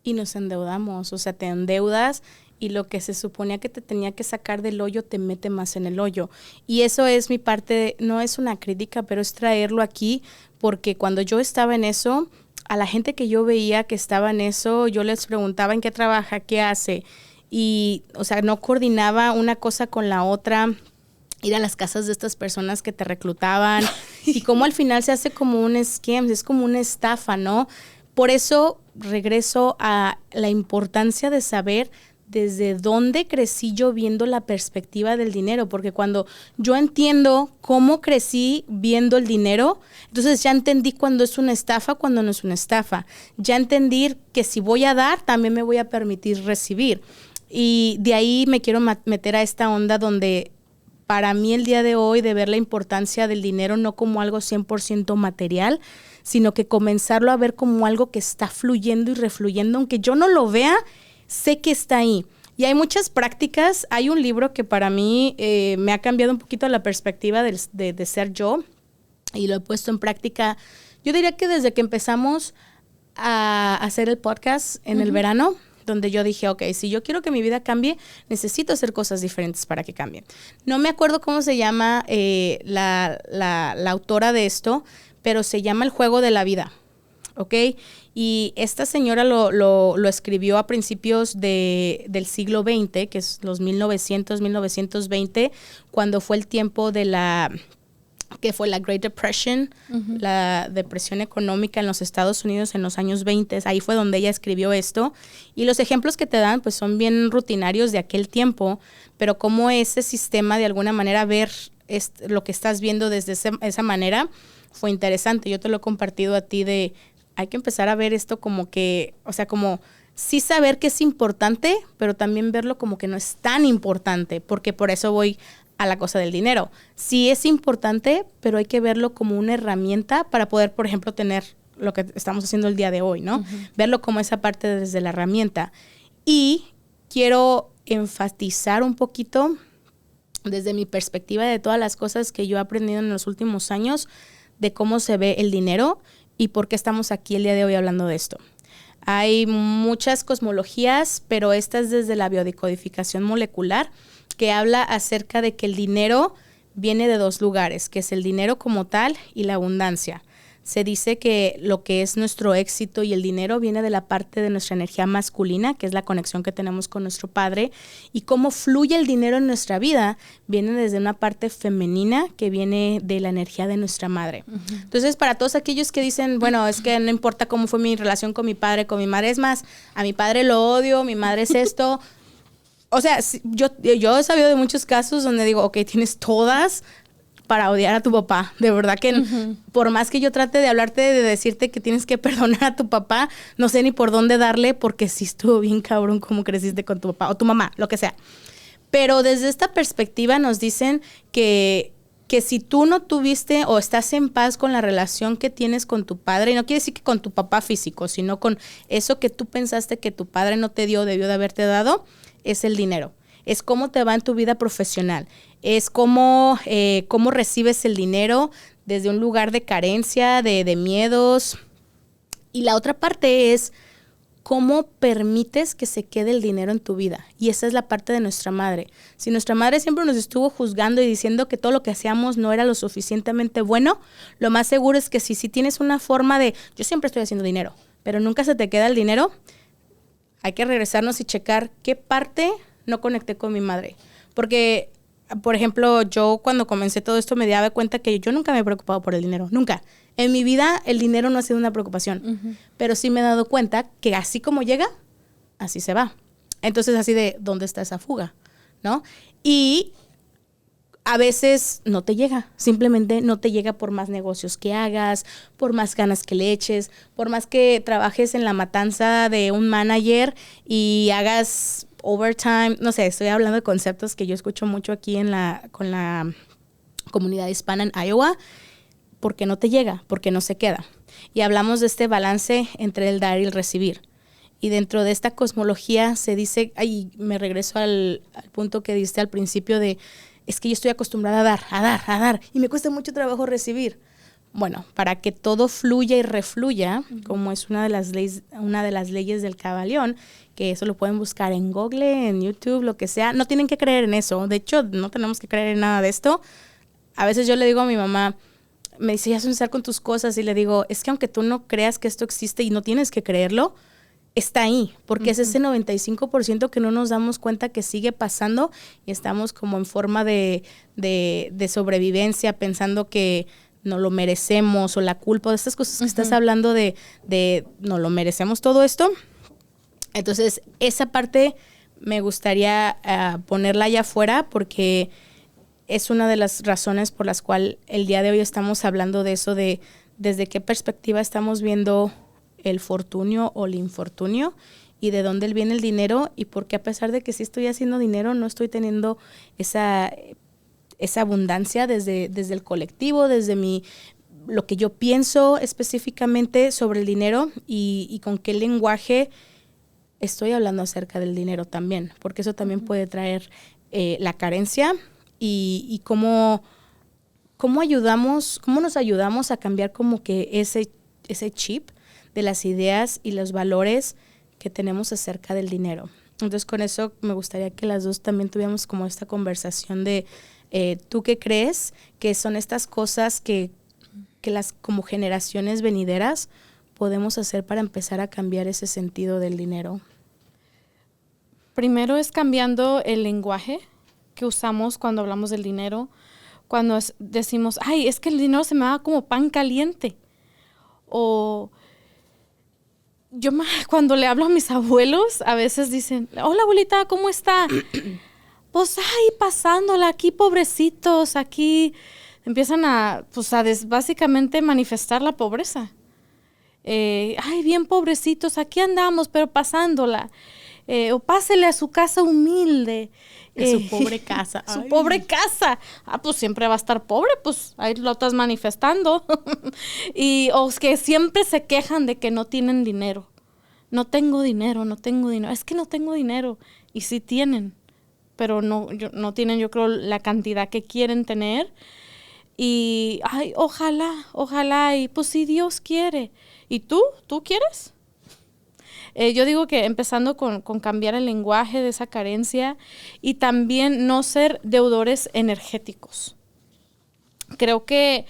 Y nos endeudamos, o sea, te endeudas y lo que se suponía que te tenía que sacar del hoyo te mete más en el hoyo. Y eso es mi parte, no es una crítica, pero es traerlo aquí, porque cuando yo estaba en eso, a la gente que yo veía que estaba en eso, yo les preguntaba en qué trabaja, qué hace. Y, o sea, no coordinaba una cosa con la otra, ir a las casas de estas personas que te reclutaban y cómo al final se hace como un scam, es como una estafa, ¿no? Por eso regreso a la importancia de saber desde dónde crecí yo viendo la perspectiva del dinero, porque cuando yo entiendo cómo crecí viendo el dinero, entonces ya entendí cuándo es una estafa, cuándo no es una estafa. Ya entendí que si voy a dar, también me voy a permitir recibir. Y de ahí me quiero meter a esta onda donde para mí el día de hoy de ver la importancia del dinero no como algo 100% material, sino que comenzarlo a ver como algo que está fluyendo y refluyendo, aunque yo no lo vea, sé que está ahí. Y hay muchas prácticas. Hay un libro que para mí me ha cambiado un poquito la perspectiva de ser yo y lo he puesto en práctica. Yo diría que desde que empezamos a hacer el podcast en el verano, donde yo dije, ok, si yo quiero que mi vida cambie, necesito hacer cosas diferentes para que cambie. No me acuerdo cómo se llama la autora de esto, pero se llama El Juego de la Vida, ¿ok? Y esta señora lo escribió a principios del siglo XX, que es los 1920, cuando fue el tiempo que fue la Great Depression, la depresión económica en los Estados Unidos en los años 20. Ahí fue donde ella escribió esto. Y los ejemplos que te dan pues son bien rutinarios de aquel tiempo, pero cómo ese sistema de alguna manera ver lo que estás viendo desde esa manera fue interesante. Yo te lo he compartido a ti hay que empezar a ver esto como que, o sea, como sí saber que es importante, pero también verlo como que no es tan importante, porque por eso voy a la cosa del dinero. Sí es importante, pero hay que verlo como una herramienta para poder, por ejemplo, tener lo que estamos haciendo el día de hoy, ¿no? Verlo como esa parte desde la herramienta. Y quiero enfatizar un poquito desde mi perspectiva de todas las cosas que yo he aprendido en los últimos años de cómo se ve el dinero y por qué estamos aquí el día de hoy hablando de esto. Hay muchas cosmologías, pero esta es desde la biodecodificación molecular, que habla acerca de que el dinero viene de dos lugares, que es el dinero como tal y la abundancia. se dice que lo que es nuestro éxito y el dinero viene de la parte de nuestra energía masculina, que es la conexión que tenemos con nuestro padre, y cómo fluye el dinero en nuestra vida viene desde una parte femenina que viene de la energía de nuestra madre. Uh-huh. Entonces, para todos aquellos que dicen, bueno, es que no importa cómo fue mi relación con mi padre, con mi madre, es más, a mi padre lo odio, mi madre es esto. O sea, yo he sabido de muchos casos donde digo, ok, tienes todas para odiar a tu papá. De verdad que por más que yo trate de hablarte, de decirte que tienes que perdonar a tu papá, no sé ni por dónde darle, porque sí estuvo bien cabrón cómo creciste con tu papá o tu mamá, lo que sea. Pero desde esta perspectiva nos dicen que si tú no tuviste o estás en paz con la relación que tienes con tu padre, y no quiere decir que con tu papá físico, sino con eso que tú pensaste que tu padre no te dio, debió de haberte dado, es el dinero. Es cómo te va en tu vida profesional. Es cómo recibes el dinero desde un lugar de carencia, de miedos. Y la otra parte es cómo permites que se quede el dinero en tu vida. Y esa es la parte de nuestra madre. Si nuestra madre siempre nos estuvo juzgando y diciendo que todo lo que hacíamos no era lo suficientemente bueno, lo más seguro es que si tienes una forma de, yo siempre estoy haciendo dinero, pero nunca se te queda el dinero, hay que regresarnos y checar qué parte no conecté con mi madre. Porque, por ejemplo, yo cuando comencé todo esto me daba cuenta que yo nunca me he preocupado por el dinero. Nunca. En mi vida el dinero no ha sido una preocupación. Uh-huh. Pero sí me he dado cuenta que así como llega, así se va. Entonces así de, ¿dónde está esa fuga? ¿No? Y a veces no te llega. Simplemente no te llega por más negocios que hagas, por más ganas que le eches, por más que trabajes en la matanza de un manager y hagas overtime, no sé, estoy hablando de conceptos que yo escucho mucho aquí con la comunidad hispana en Iowa, porque no te llega, porque no se queda. Y hablamos de este balance entre el dar y el recibir. Y dentro de esta cosmología se dice, me regreso al punto que diste al principio de, es que yo estoy acostumbrada a dar, y me cuesta mucho trabajo recibir. Bueno, para que todo fluya y refluya, como es una de las leyes del Kybalión, que eso lo pueden buscar en Google, en YouTube, lo que sea. No tienen que creer en eso. De hecho, no tenemos que creer en nada de esto. A veces yo le digo a mi mamá, me dice, ya suceder con tus cosas. Y le digo, es que aunque tú no creas que esto existe y no tienes que creerlo, está ahí. Porque es ese 95% que no nos damos cuenta que sigue pasando y estamos como en forma de sobrevivencia, pensando que no lo merecemos o la culpa de estas cosas que estás hablando de no lo merecemos todo esto. Entonces, esa parte me gustaría ponerla allá afuera porque es una de las razones por las cuales el día de hoy estamos hablando de eso, de desde qué perspectiva estamos viendo el fortunio o el infortunio y de dónde viene el dinero y por qué a pesar de que sí estoy haciendo dinero, no estoy teniendo esa abundancia desde el colectivo, desde lo que yo pienso específicamente sobre el dinero y con qué lenguaje estoy hablando acerca del dinero también, porque eso también puede traer la carencia y cómo nos ayudamos a cambiar como que ese chip de las ideas y los valores que tenemos acerca del dinero. Entonces, con eso me gustaría que las dos también tuviéramos como esta conversación de ¿tú qué crees que son estas cosas que las como generaciones venideras podemos hacer para empezar a cambiar ese sentido del dinero? Primero es cambiando el lenguaje que usamos cuando hablamos del dinero, cuando decimos, ay, es que el dinero se me va como pan caliente. O cuando le hablo a mis abuelos, a veces dicen, hola abuelita, ¿cómo está? Pues, ay, pasándola aquí, pobrecitos, aquí empiezan básicamente manifestar la pobreza. Ay, bien pobrecitos, aquí andamos, pero pasándola. O pásele a su casa humilde. Su pobre casa. Su pobre casa. Pues siempre va a estar pobre, pues ahí lo estás manifestando. O que siempre se quejan de que no tienen dinero. No tengo dinero. Es que no tengo dinero. Y sí tienen, pero no tienen, yo creo, la cantidad que quieren tener. Y, ay, ojalá, y pues si Dios quiere. ¿Y tú quieres? Yo digo que empezando con cambiar el lenguaje de esa carencia y también no ser deudores energéticos. Creo que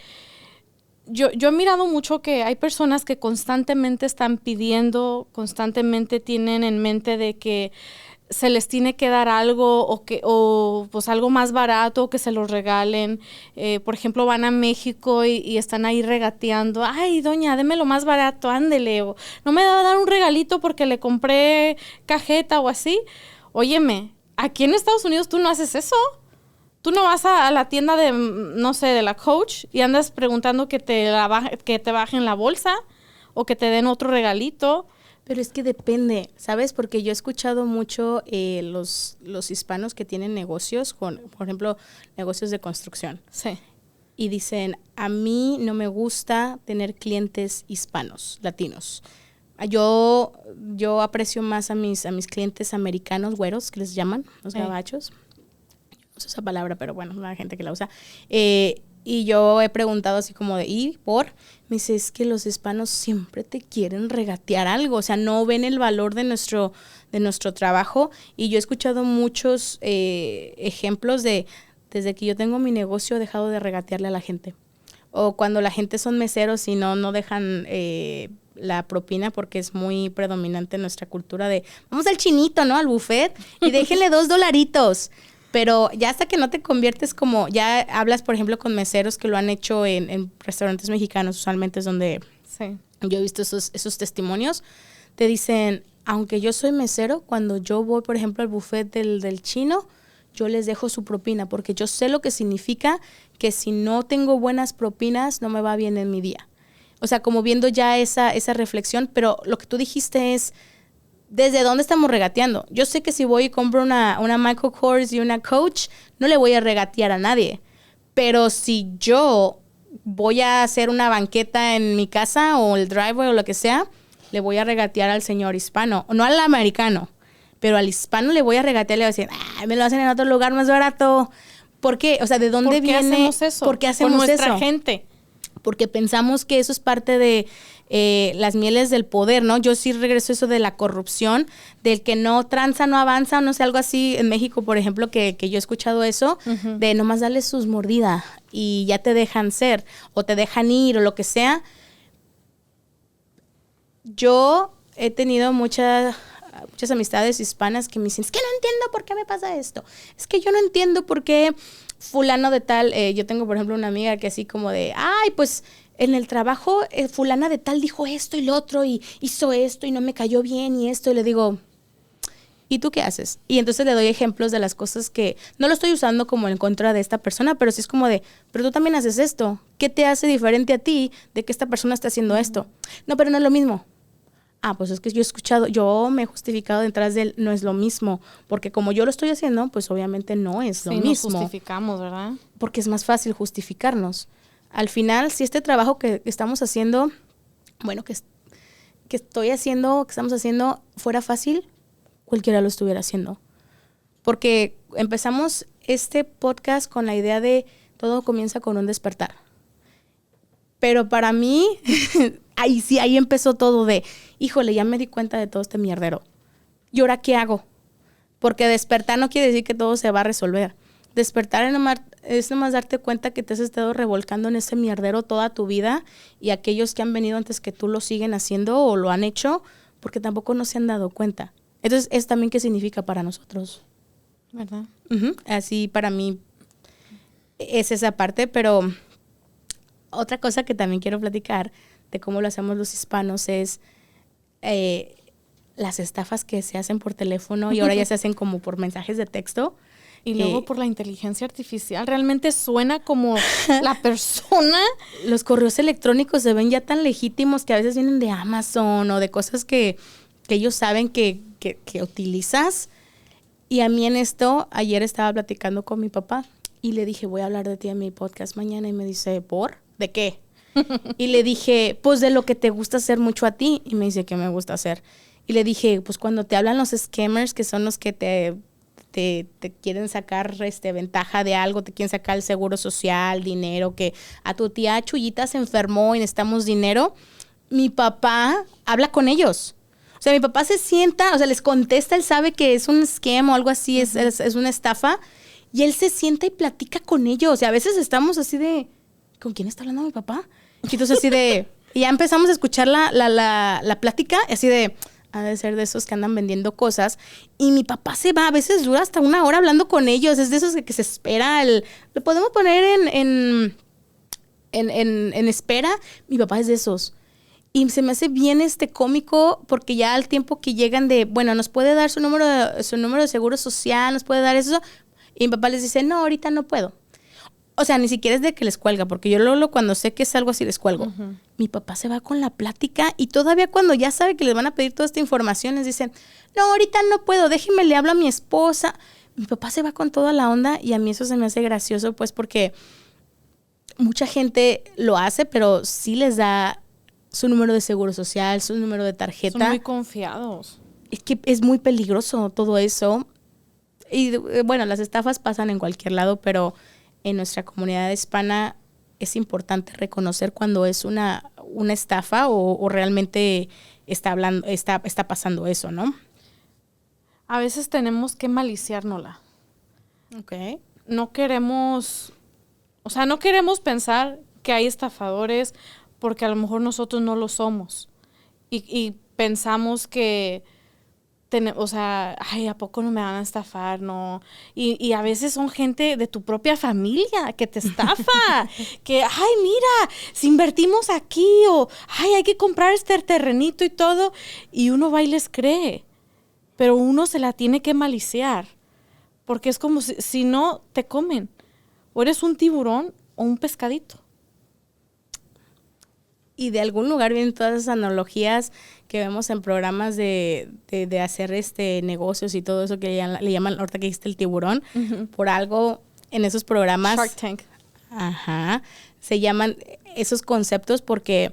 yo he mirado mucho que hay personas que constantemente están pidiendo, constantemente tienen en mente de que se les tiene que dar algo o pues algo más barato que se los regalen. Por ejemplo, van a México y están ahí regateando. Ay, doña, deme lo más barato, ándele. O no me va a dar un regalito porque le compré cajeta o así. Óyeme, aquí en Estados Unidos tú no haces eso. Tú no vas a la tienda de, no sé, de la Coach y andas preguntando que te bajen la bolsa o que te den otro regalito. Pero es que depende, ¿sabes? Porque yo he escuchado mucho los hispanos que tienen negocios, por ejemplo, negocios de construcción. Sí. Y dicen, a mí no me gusta tener clientes hispanos, latinos. Yo aprecio más a mis clientes americanos, güeros, que les llaman, los gabachos. No uso esa palabra, pero bueno, la gente que la usa. Y yo he preguntado así como de, ¿y por? Me dice, es que los hispanos siempre te quieren regatear algo, o sea, no ven el valor de nuestro trabajo. Y yo he escuchado muchos ejemplos de, desde que yo tengo mi negocio, he dejado de regatearle a la gente. O cuando la gente son meseros y no dejan la propina, porque es muy predominante en nuestra cultura de, vamos al chinito, ¿no? Al buffet, y déjenle $2. Pero ya hasta que no te conviertes como, ya hablas, por ejemplo, con meseros que lo han hecho en restaurantes mexicanos, usualmente es donde yo he visto esos testimonios, te dicen, aunque yo soy mesero, cuando yo voy, por ejemplo, al buffet del chino, yo les dejo su propina, porque yo sé lo que significa que si no tengo buenas propinas, no me va bien en mi día. O sea, como viendo ya esa reflexión, pero lo que tú dijiste es, ¿desde dónde estamos regateando? Yo sé que si voy y compro una Michael Kors y una Coach, no le voy a regatear a nadie. Pero si yo voy a hacer una banqueta en mi casa o el driveway o lo que sea, le voy a regatear al señor hispano. No al americano, pero al hispano le voy a regatear y le voy a decir, me lo hacen en otro lugar más barato. ¿Por qué? O sea, ¿de dónde viene? ¿Por qué hacemos eso? ¿Por qué hacemos con nuestra eso? Gente. Porque pensamos que eso es parte de las mieles del poder, ¿no? Yo sí regreso eso de la corrupción, del que no tranza, no avanza, no sé, algo así en México, por ejemplo, que yo he escuchado eso, de nomás darles sus mordidas y ya te dejan ser, o te dejan ir, o lo que sea. Yo he tenido muchas amistades hispanas que me dicen, es que no entiendo por qué me pasa esto, es que yo no entiendo por qué fulano de tal, yo tengo por ejemplo una amiga que así como de, ay, pues en el trabajo fulana de tal dijo esto y lo otro y hizo esto y no me cayó bien y esto, y le digo, ¿y tú qué haces? Y entonces le doy ejemplos de las cosas que no lo estoy usando como en contra de esta persona, pero sí es como de, pero tú también haces esto, ¿qué te hace diferente a ti de que esta persona está haciendo esto? No, pero no es lo mismo. Pues es que yo me he justificado detrás de él, no es lo mismo, porque como yo lo estoy haciendo, pues obviamente no es lo mismo. Nos justificamos, ¿verdad? Porque es más fácil justificarnos. Al final, si este trabajo que estamos haciendo, bueno, que estamos haciendo fuera fácil, cualquiera lo estuviera haciendo. Porque empezamos este podcast con la idea de todo comienza con un despertar. Pero para mí, ahí empezó todo de, híjole, ya me di cuenta de todo este mierdero. ¿Y ahora qué hago? Porque despertar no quiere decir que todo se va a resolver. Despertar es nomás darte cuenta que te has estado revolcando en ese mierdero toda tu vida y aquellos que han venido antes que tú lo siguen haciendo o lo han hecho porque tampoco no se han dado cuenta. Entonces, ¿es también qué significa para nosotros? ¿Verdad? Así para mí es esa parte, pero otra cosa que también quiero platicar de cómo lo hacemos los hispanos es las estafas que se hacen por teléfono y ahora ya se hacen como por mensajes de texto. Y luego por la inteligencia artificial. Realmente suena como la persona. Los correos electrónicos se ven ya tan legítimos que a veces vienen de Amazon o de cosas que ellos saben que utilizas. Y a mí en esto, ayer estaba platicando con mi papá y le dije, voy a hablar de ti en mi podcast mañana. Y me dice, ¿por? ¿De qué? Y le dije, pues de lo que te gusta hacer mucho a ti. Y me dice, ¿qué me gusta hacer? Y le dije, pues cuando te hablan los scammers, que son los que te quieren sacar ventaja de algo, te quieren sacar el seguro social, dinero, que a tu tía Chuyita se enfermó y necesitamos dinero, mi papá habla con ellos. O sea, mi papá se sienta, o sea, les contesta, él sabe que es un scam o algo así, es una estafa, y él se sienta y platica con ellos. O sea, a veces estamos así de, ¿con quién está hablando mi papá? Y entonces así de... Y ya empezamos a escuchar la plática, así de... Ha de ser de esos que andan vendiendo cosas. Y mi papá se va, a veces dura hasta 1 hora hablando con ellos. Es de esos que se espera. Lo podemos poner en espera. Mi papá es de esos. Y se me hace bien cómico porque ya al tiempo que llegan de, bueno, nos puede dar su número de seguro social, nos puede dar eso. Y mi papá les dice, no, ahorita no puedo. O sea, ni siquiera es de que les cuelga, porque yo luego cuando sé que es algo así les cuelgo. Uh-huh. Mi papá se va con la plática y todavía cuando ya sabe que les van a pedir toda esta información, les dicen, no, ahorita no puedo, déjenme, le hablo a mi esposa. Mi papá se va con toda la onda y a mí eso se me hace gracioso, pues porque mucha gente lo hace, pero sí les da su número de seguro social, su número de tarjeta. Son muy confiados. Es que es muy peligroso todo eso. Y bueno, las estafas pasan en cualquier lado, pero en nuestra comunidad hispana es importante reconocer cuando es una estafa o realmente está pasando eso, ¿no? A veces tenemos que maliciárnosla. Okay. No queremos pensar que hay estafadores porque a lo mejor nosotros no lo somos. Y pensamos que ay, ¿a poco no me van a estafar? No. Y a veces son gente de tu propia familia que te estafa. Que, ay, mira, si invertimos aquí o, ay, hay que comprar este terrenito y todo. Y uno va y les cree. Pero uno se la tiene que maliciar. Porque es como si no te comen. O eres un tiburón o un pescadito. Y de algún lugar vienen todas esas analogías que vemos en programas de hacer negocios y todo eso que le llaman, ahorita que dijiste el tiburón, uh-huh. Por algo en esos programas. Shark Tank. Ajá. Se llaman esos conceptos porque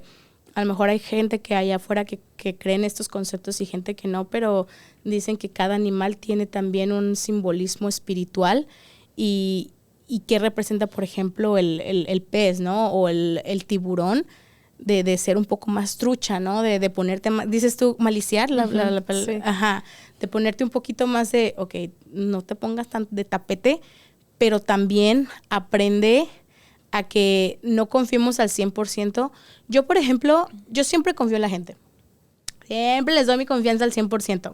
a lo mejor hay gente que allá afuera que cree en estos conceptos y gente que no, pero dicen que cada animal tiene también un simbolismo espiritual y que representa, por ejemplo, el pez, ¿no? O el tiburón. De ser un poco más trucha, ¿no? De ponerte, dices tú, maliciar, sí. Ajá, de ponerte un poquito más de, ok, no te pongas tan de tapete, pero también aprende a que no confiemos al 100%. Yo, por ejemplo, yo siempre confío en la gente. Siempre les doy mi confianza al 100%.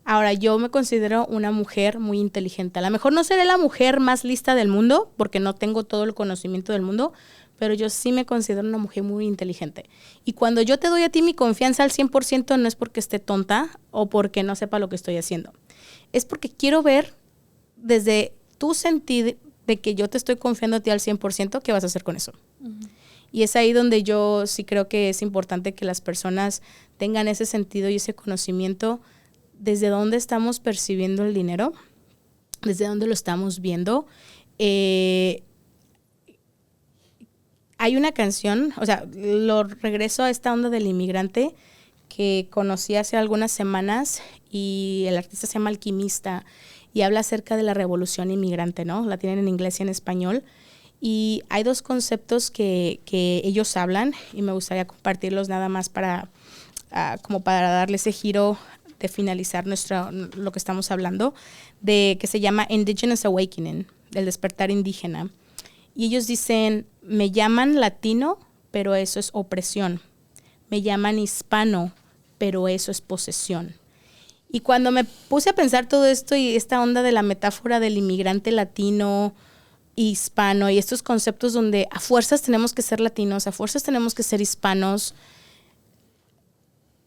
Ahora, yo me considero una mujer muy inteligente. A lo mejor no seré la mujer más lista del mundo, porque no tengo todo el conocimiento del mundo, pero yo sí me considero una mujer muy inteligente. Y cuando yo te doy a ti mi confianza al 100%, no es porque esté tonta o porque no sepa lo que estoy haciendo. Es porque quiero ver desde tu sentir de que yo te estoy confiando a ti al 100%, ¿qué vas a hacer con eso? Uh-huh. Y es ahí donde yo sí creo que es importante que las personas tengan ese sentido y ese conocimiento desde dónde estamos percibiendo el dinero, desde dónde lo estamos viendo. Hay una canción, o sea, lo regreso a esta onda del inmigrante que conocí hace algunas semanas y el artista se llama Alquimista y habla acerca de la revolución inmigrante, ¿no? La tienen en inglés y en español. Y hay 2 conceptos que ellos hablan y me gustaría compartirlos nada más como para darle ese giro de finalizar lo que estamos hablando, que se llama Indigenous Awakening, el despertar indígena. Y ellos dicen, me llaman latino, pero eso es opresión. Me llaman hispano, pero eso es posesión. Y cuando me puse a pensar todo esto y esta onda de la metáfora del inmigrante latino, hispano y estos conceptos donde a fuerzas tenemos que ser latinos, a fuerzas tenemos que ser hispanos,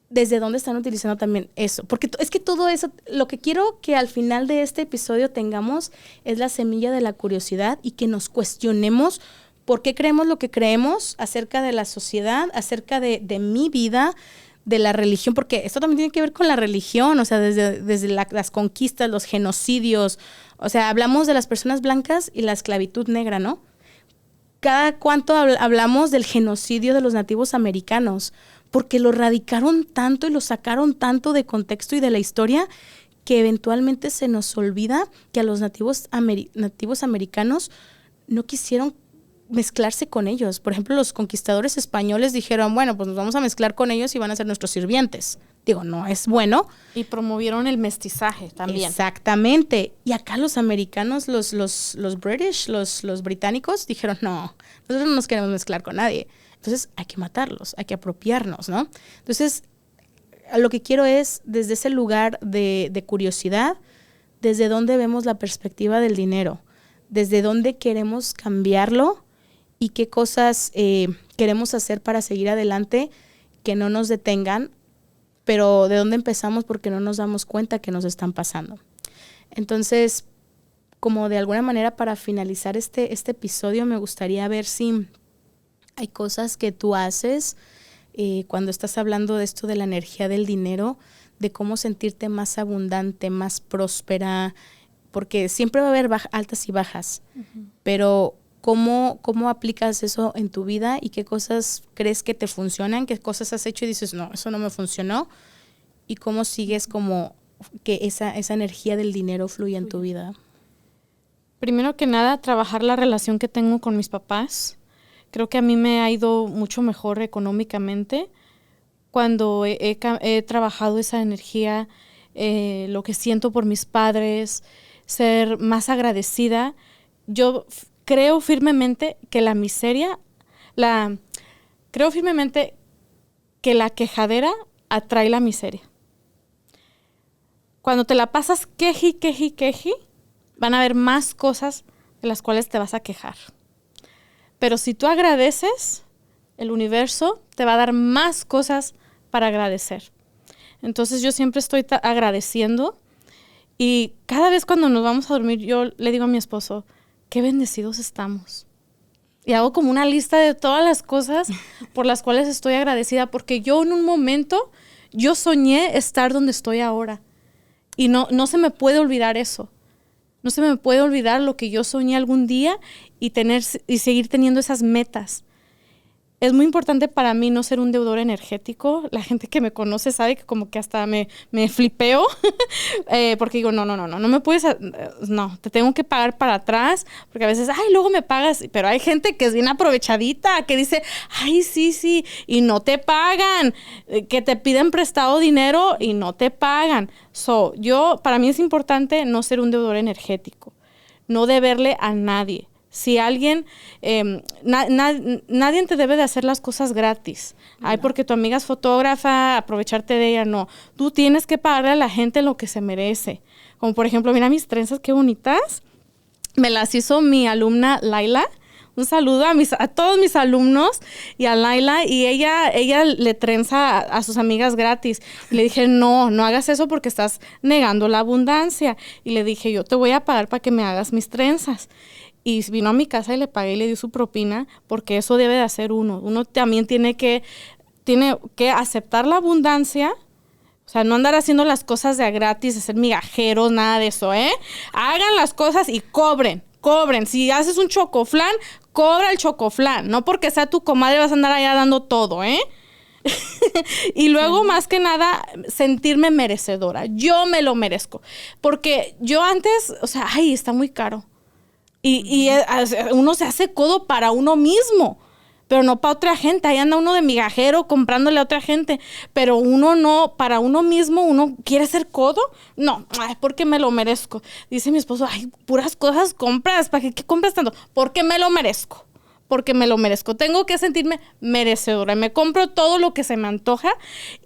¿desde dónde están utilizando también eso? Porque es que todo eso, lo que quiero que al final de este episodio tengamos es la semilla de la curiosidad y que nos cuestionemos por qué creemos lo que creemos acerca de la sociedad, acerca de mi vida, de la religión, porque esto también tiene que ver con la religión, o sea, desde las conquistas, los genocidios, o sea, hablamos de las personas blancas y la esclavitud negra, ¿no? Cada cuánto hablamos del genocidio de los nativos americanos, porque lo radicaron tanto y lo sacaron tanto de contexto y de la historia que eventualmente se nos olvida que a los nativos americanos no quisieron mezclarse con ellos. Por ejemplo, los conquistadores españoles dijeron, bueno, pues nos vamos a mezclar con ellos y van a ser nuestros sirvientes. Digo, no es bueno. Y promovieron el mestizaje también. Exactamente. Y acá los americanos, los British, los británicos, dijeron, no, nosotros no nos queremos mezclar con nadie. Entonces hay que matarlos, hay que apropiarnos, ¿no? Entonces, a lo que quiero es, desde ese lugar de curiosidad, desde dónde vemos la perspectiva del dinero, desde dónde queremos cambiarlo y qué cosas queremos hacer para seguir adelante que no nos detengan, pero de dónde empezamos porque no nos damos cuenta que nos están pasando. Entonces, como de alguna manera para finalizar este episodio, me gustaría ver si hay cosas que tú haces cuando estás hablando de esto de la energía del dinero, de cómo sentirte más abundante, más próspera, porque siempre va a haber altas y bajas, pero ¿cómo aplicas eso en tu vida y qué cosas crees que te funcionan, qué cosas has hecho y dices, no, eso no me funcionó, y cómo sigues como que esa energía del dinero fluya en tu vida? Primero que nada, trabajar la relación que tengo con mis papás. Creo que a mí me ha ido mucho mejor económicamente cuando he trabajado esa energía, lo que siento por mis padres, ser más agradecida. Yo creo firmemente que la miseria, creo firmemente que la quejadera atrae la miseria. Cuando te la pasas queji, van a haber más cosas de las cuales te vas a quejar. Pero si tú agradeces, el universo te va a dar más cosas para agradecer. Entonces yo siempre estoy agradeciendo y cada vez cuando nos vamos a dormir yo le digo a mi esposo, qué bendecidos estamos. Y hago como una lista de todas las cosas por las cuales estoy agradecida, porque yo en un momento, yo soñé estar donde estoy ahora. Y no se me puede olvidar eso. No se me puede olvidar lo que yo soñé algún día y seguir teniendo esas metas. Es muy importante para mí no ser un deudor energético. La gente que me conoce sabe que como que hasta me flipeo porque digo, no me puedes, no, te tengo que pagar para atrás, porque a veces, luego me pagas, pero hay gente que es bien aprovechadita, que dice, sí, y no te pagan, que te piden prestado dinero y no te pagan. Para mí es importante no ser un deudor energético, no deberle a nadie. Si alguien, nadie te debe de hacer las cosas gratis. Ay, porque tu amiga es fotógrafa, aprovecharte de ella, no. Tú tienes que pagarle a la gente lo que se merece. Como por ejemplo, mira mis trenzas, qué bonitas. Me las hizo mi alumna Laila. Un saludo a todos mis alumnos y a Laila, y ella le trenza a sus amigas gratis. Y le dije, no hagas eso porque estás negando la abundancia. Y le dije, yo te voy a pagar para que me hagas mis trenzas. Y vino a mi casa y le pagué y le di su propina, porque eso debe de hacer uno. Uno también tiene que aceptar la abundancia, o sea, no andar haciendo las cosas de a gratis, de ser migajeros, nada de eso, Hagan las cosas y cobren. Si haces un chocoflán, cobra el chocoflán. No porque sea tu comadre vas a andar allá dando todo, Y luego, más que nada, sentirme merecedora. Yo me lo merezco. Porque yo antes, o sea, está muy caro. Y uno se hace codo para uno mismo, pero no para otra gente. Ahí anda uno de migajero comprándole a otra gente, pero uno no, para uno mismo, uno quiere ser codo. No, porque me lo merezco. Dice mi esposo, puras cosas compras, ¿para qué compras tanto? Porque me lo merezco. Tengo que sentirme merecedora. Me compro todo lo que se me antoja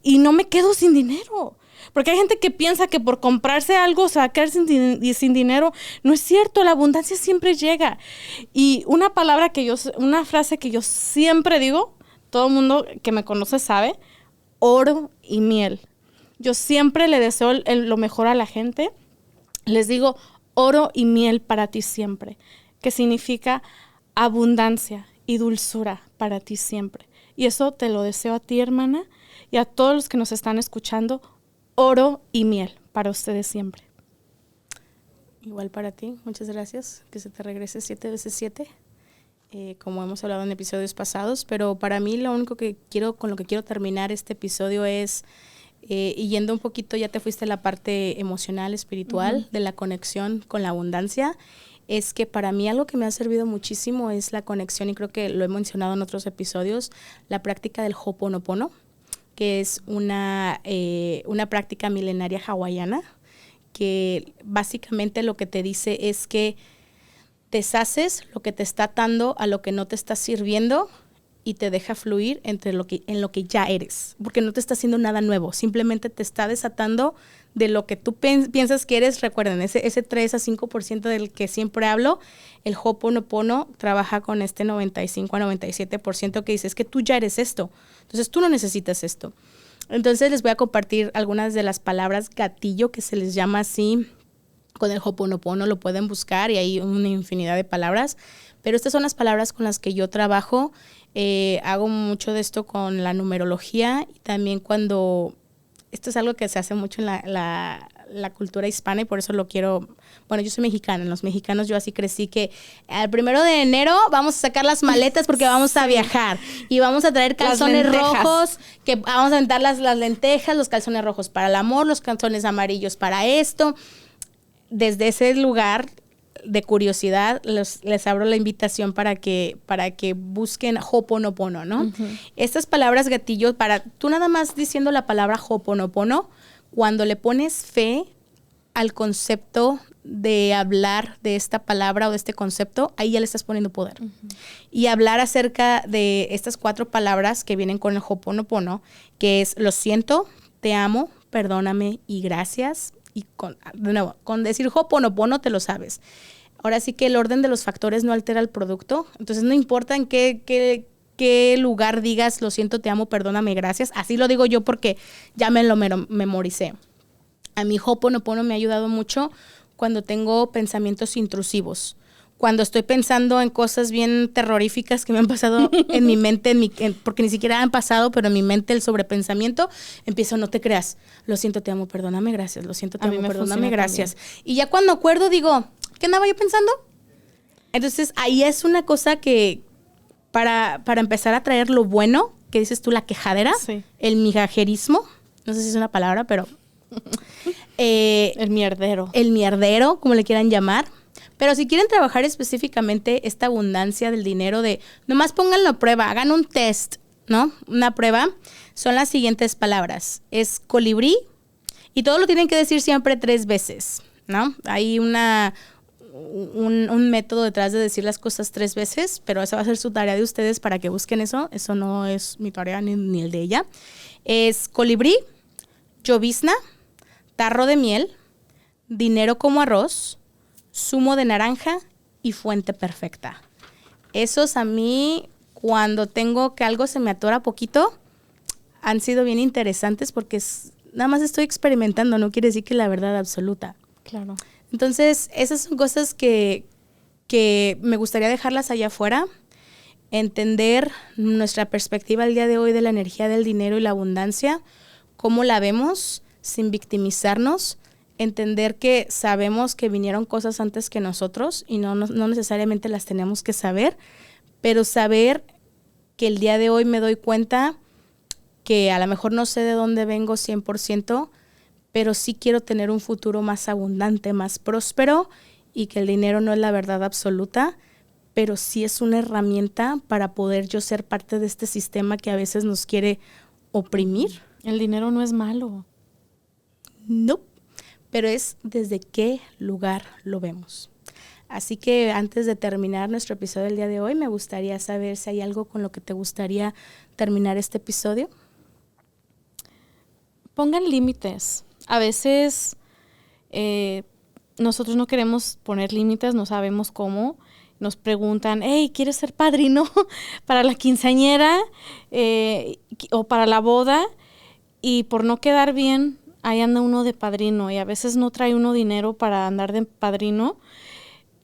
y no me quedo sin dinero. Porque hay gente que piensa que por comprarse algo se va a quedar sin dinero. No es cierto, la abundancia siempre llega. Y una frase que yo siempre digo, todo el mundo que me conoce sabe, oro y miel. Yo siempre le deseo lo mejor a la gente. Les digo, oro y miel para ti siempre, que significa abundancia y dulzura para ti siempre. Y eso te lo deseo a ti, hermana, y a todos los que nos están escuchando. Oro y miel para ustedes siempre. Igual para ti, muchas gracias. Que se te regrese 7 veces 7, como hemos hablado en episodios pasados. Pero para mí lo único con lo que quiero terminar este episodio es, y yendo un poquito, ya te fuiste a la parte emocional, espiritual, de la conexión con la abundancia. Es que para mí algo que me ha servido muchísimo es la conexión, y creo que lo he mencionado en otros episodios, la práctica del Ho'oponopono, que es una práctica milenaria hawaiana, que básicamente lo que te dice es que deshaces lo que te está atando a lo que no te está sirviendo y te deja fluir en lo que ya eres, porque no te está haciendo nada nuevo, simplemente te está desatando de lo que tú piensas que eres. Recuerden, ese 3 a 5% del que siempre hablo, el Ho'oponopono trabaja con este 95 a 97% que dice, es que tú ya eres esto, entonces tú no necesitas esto. Entonces les voy a compartir algunas de las palabras gatillo, que se les llama así con el Ho'oponopono, lo pueden buscar y hay una infinidad de palabras, pero estas son las palabras con las que yo trabajo. Hago mucho de esto con la numerología y también esto es algo que se hace mucho en la cultura hispana y por eso lo quiero. Bueno, yo soy mexicana, en los mexicanos yo así crecí que el 1 de enero vamos a sacar las maletas porque vamos a viajar y vamos a traer calzones rojos, que vamos a aventar las lentejas, los calzones rojos para el amor, los calzones amarillos para esto. Desde ese lugar de curiosidad les abro la invitación para que busquen Ho'oponopono, ¿no? Uh-huh. Estas palabras gatillo, tú nada más diciendo la palabra Ho'oponopono, cuando le pones fe al concepto de hablar de esta palabra o de este concepto, ahí ya le estás poniendo poder. Uh-huh. Y hablar acerca de estas 4 palabras que vienen con el Ho'oponopono, que es lo siento, te amo, perdóname y gracias. Y de nuevo, con decir Ho'oponopono te lo sabes. Ahora sí que el orden de los factores no altera el producto. Entonces no importa en qué lugar digas lo siento, te amo, perdóname, gracias. Así lo digo yo porque ya me lo memoricé. A mí Ho'oponopono me ha ayudado mucho cuando tengo pensamientos intrusivos. Cuando estoy pensando en cosas bien terroríficas que me han pasado en mi mente, porque ni siquiera han pasado, pero en mi mente el sobrepensamiento, empiezo, no te creas, lo siento, te amo, perdóname, gracias, lo siento, te amo, perdóname, gracias. También. Y ya cuando acuerdo digo, ¿qué andaba yo pensando? Entonces ahí es una cosa que para empezar a traer lo bueno, que dices tú, la quejadera, sí. El migajerismo, no sé si es una palabra, pero... el mierdero. El mierdero, como le quieran llamar. Pero si quieren trabajar específicamente esta abundancia del dinero nomás pónganlo a prueba, hagan un test, ¿no? Una prueba, son las siguientes palabras. Es colibrí y todo lo tienen que decir siempre 3 veces, ¿no? Hay un método detrás de decir las cosas 3 veces, pero esa va a ser su tarea de ustedes para que busquen eso. Eso no es mi tarea ni el de ella. Es colibrí, llovizna, tarro de miel, dinero como arroz, zumo de naranja y fuente perfecta. Esos a mí, cuando tengo que algo se me atora poquito, han sido bien interesantes porque nada más estoy experimentando, no quiere decir que la verdad absoluta. Claro. Entonces, esas son cosas que me gustaría dejarlas allá afuera, entender nuestra perspectiva el día de hoy de la energía del dinero y la abundancia, cómo la vemos sin victimizarnos, entender que sabemos que vinieron cosas antes que nosotros y no necesariamente las tenemos que saber, pero saber que el día de hoy me doy cuenta que a lo mejor no sé de dónde vengo 100%, pero sí quiero tener un futuro más abundante, más próspero y que el dinero no es la verdad absoluta, pero sí es una herramienta para poder yo ser parte de este sistema que a veces nos quiere oprimir. El dinero no es malo. No. Pero es desde qué lugar lo vemos. Así que antes de terminar nuestro episodio del día de hoy, me gustaría saber si hay algo con lo que te gustaría terminar este episodio. Pongan límites. A veces nosotros no queremos poner límites, no sabemos cómo. Nos preguntan, hey, ¿quieres ser padrino para la quinceañera o para la boda? Y por no quedar bien, ahí anda uno de padrino y a veces no trae uno dinero para andar de padrino.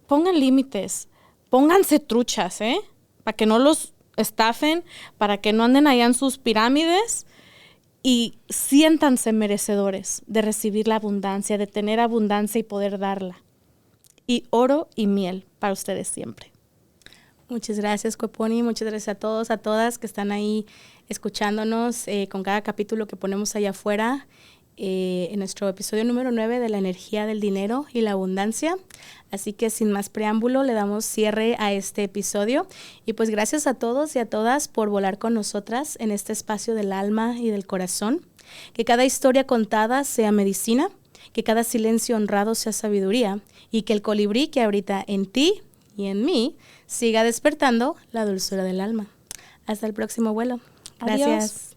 Pongan límites, pónganse truchas, para que no los estafen, para que no anden allá en sus pirámides y siéntanse merecedores de recibir la abundancia, de tener abundancia y poder darla. Y oro y miel para ustedes siempre. Muchas gracias, Cueponi. Muchas gracias a todos, a todas que están ahí escuchándonos con cada capítulo que ponemos allá afuera. En nuestro episodio número 9 de la energía del dinero y la abundancia. Así que sin más preámbulo le damos cierre a este episodio y pues gracias a todos y a todas por volar con nosotras en este espacio del alma y del corazón. Que cada historia contada sea medicina, que cada silencio honrado sea sabiduría y que el colibrí que habita en ti y en mí siga despertando la dulzura del alma. Hasta el próximo vuelo. Adiós. Gracias.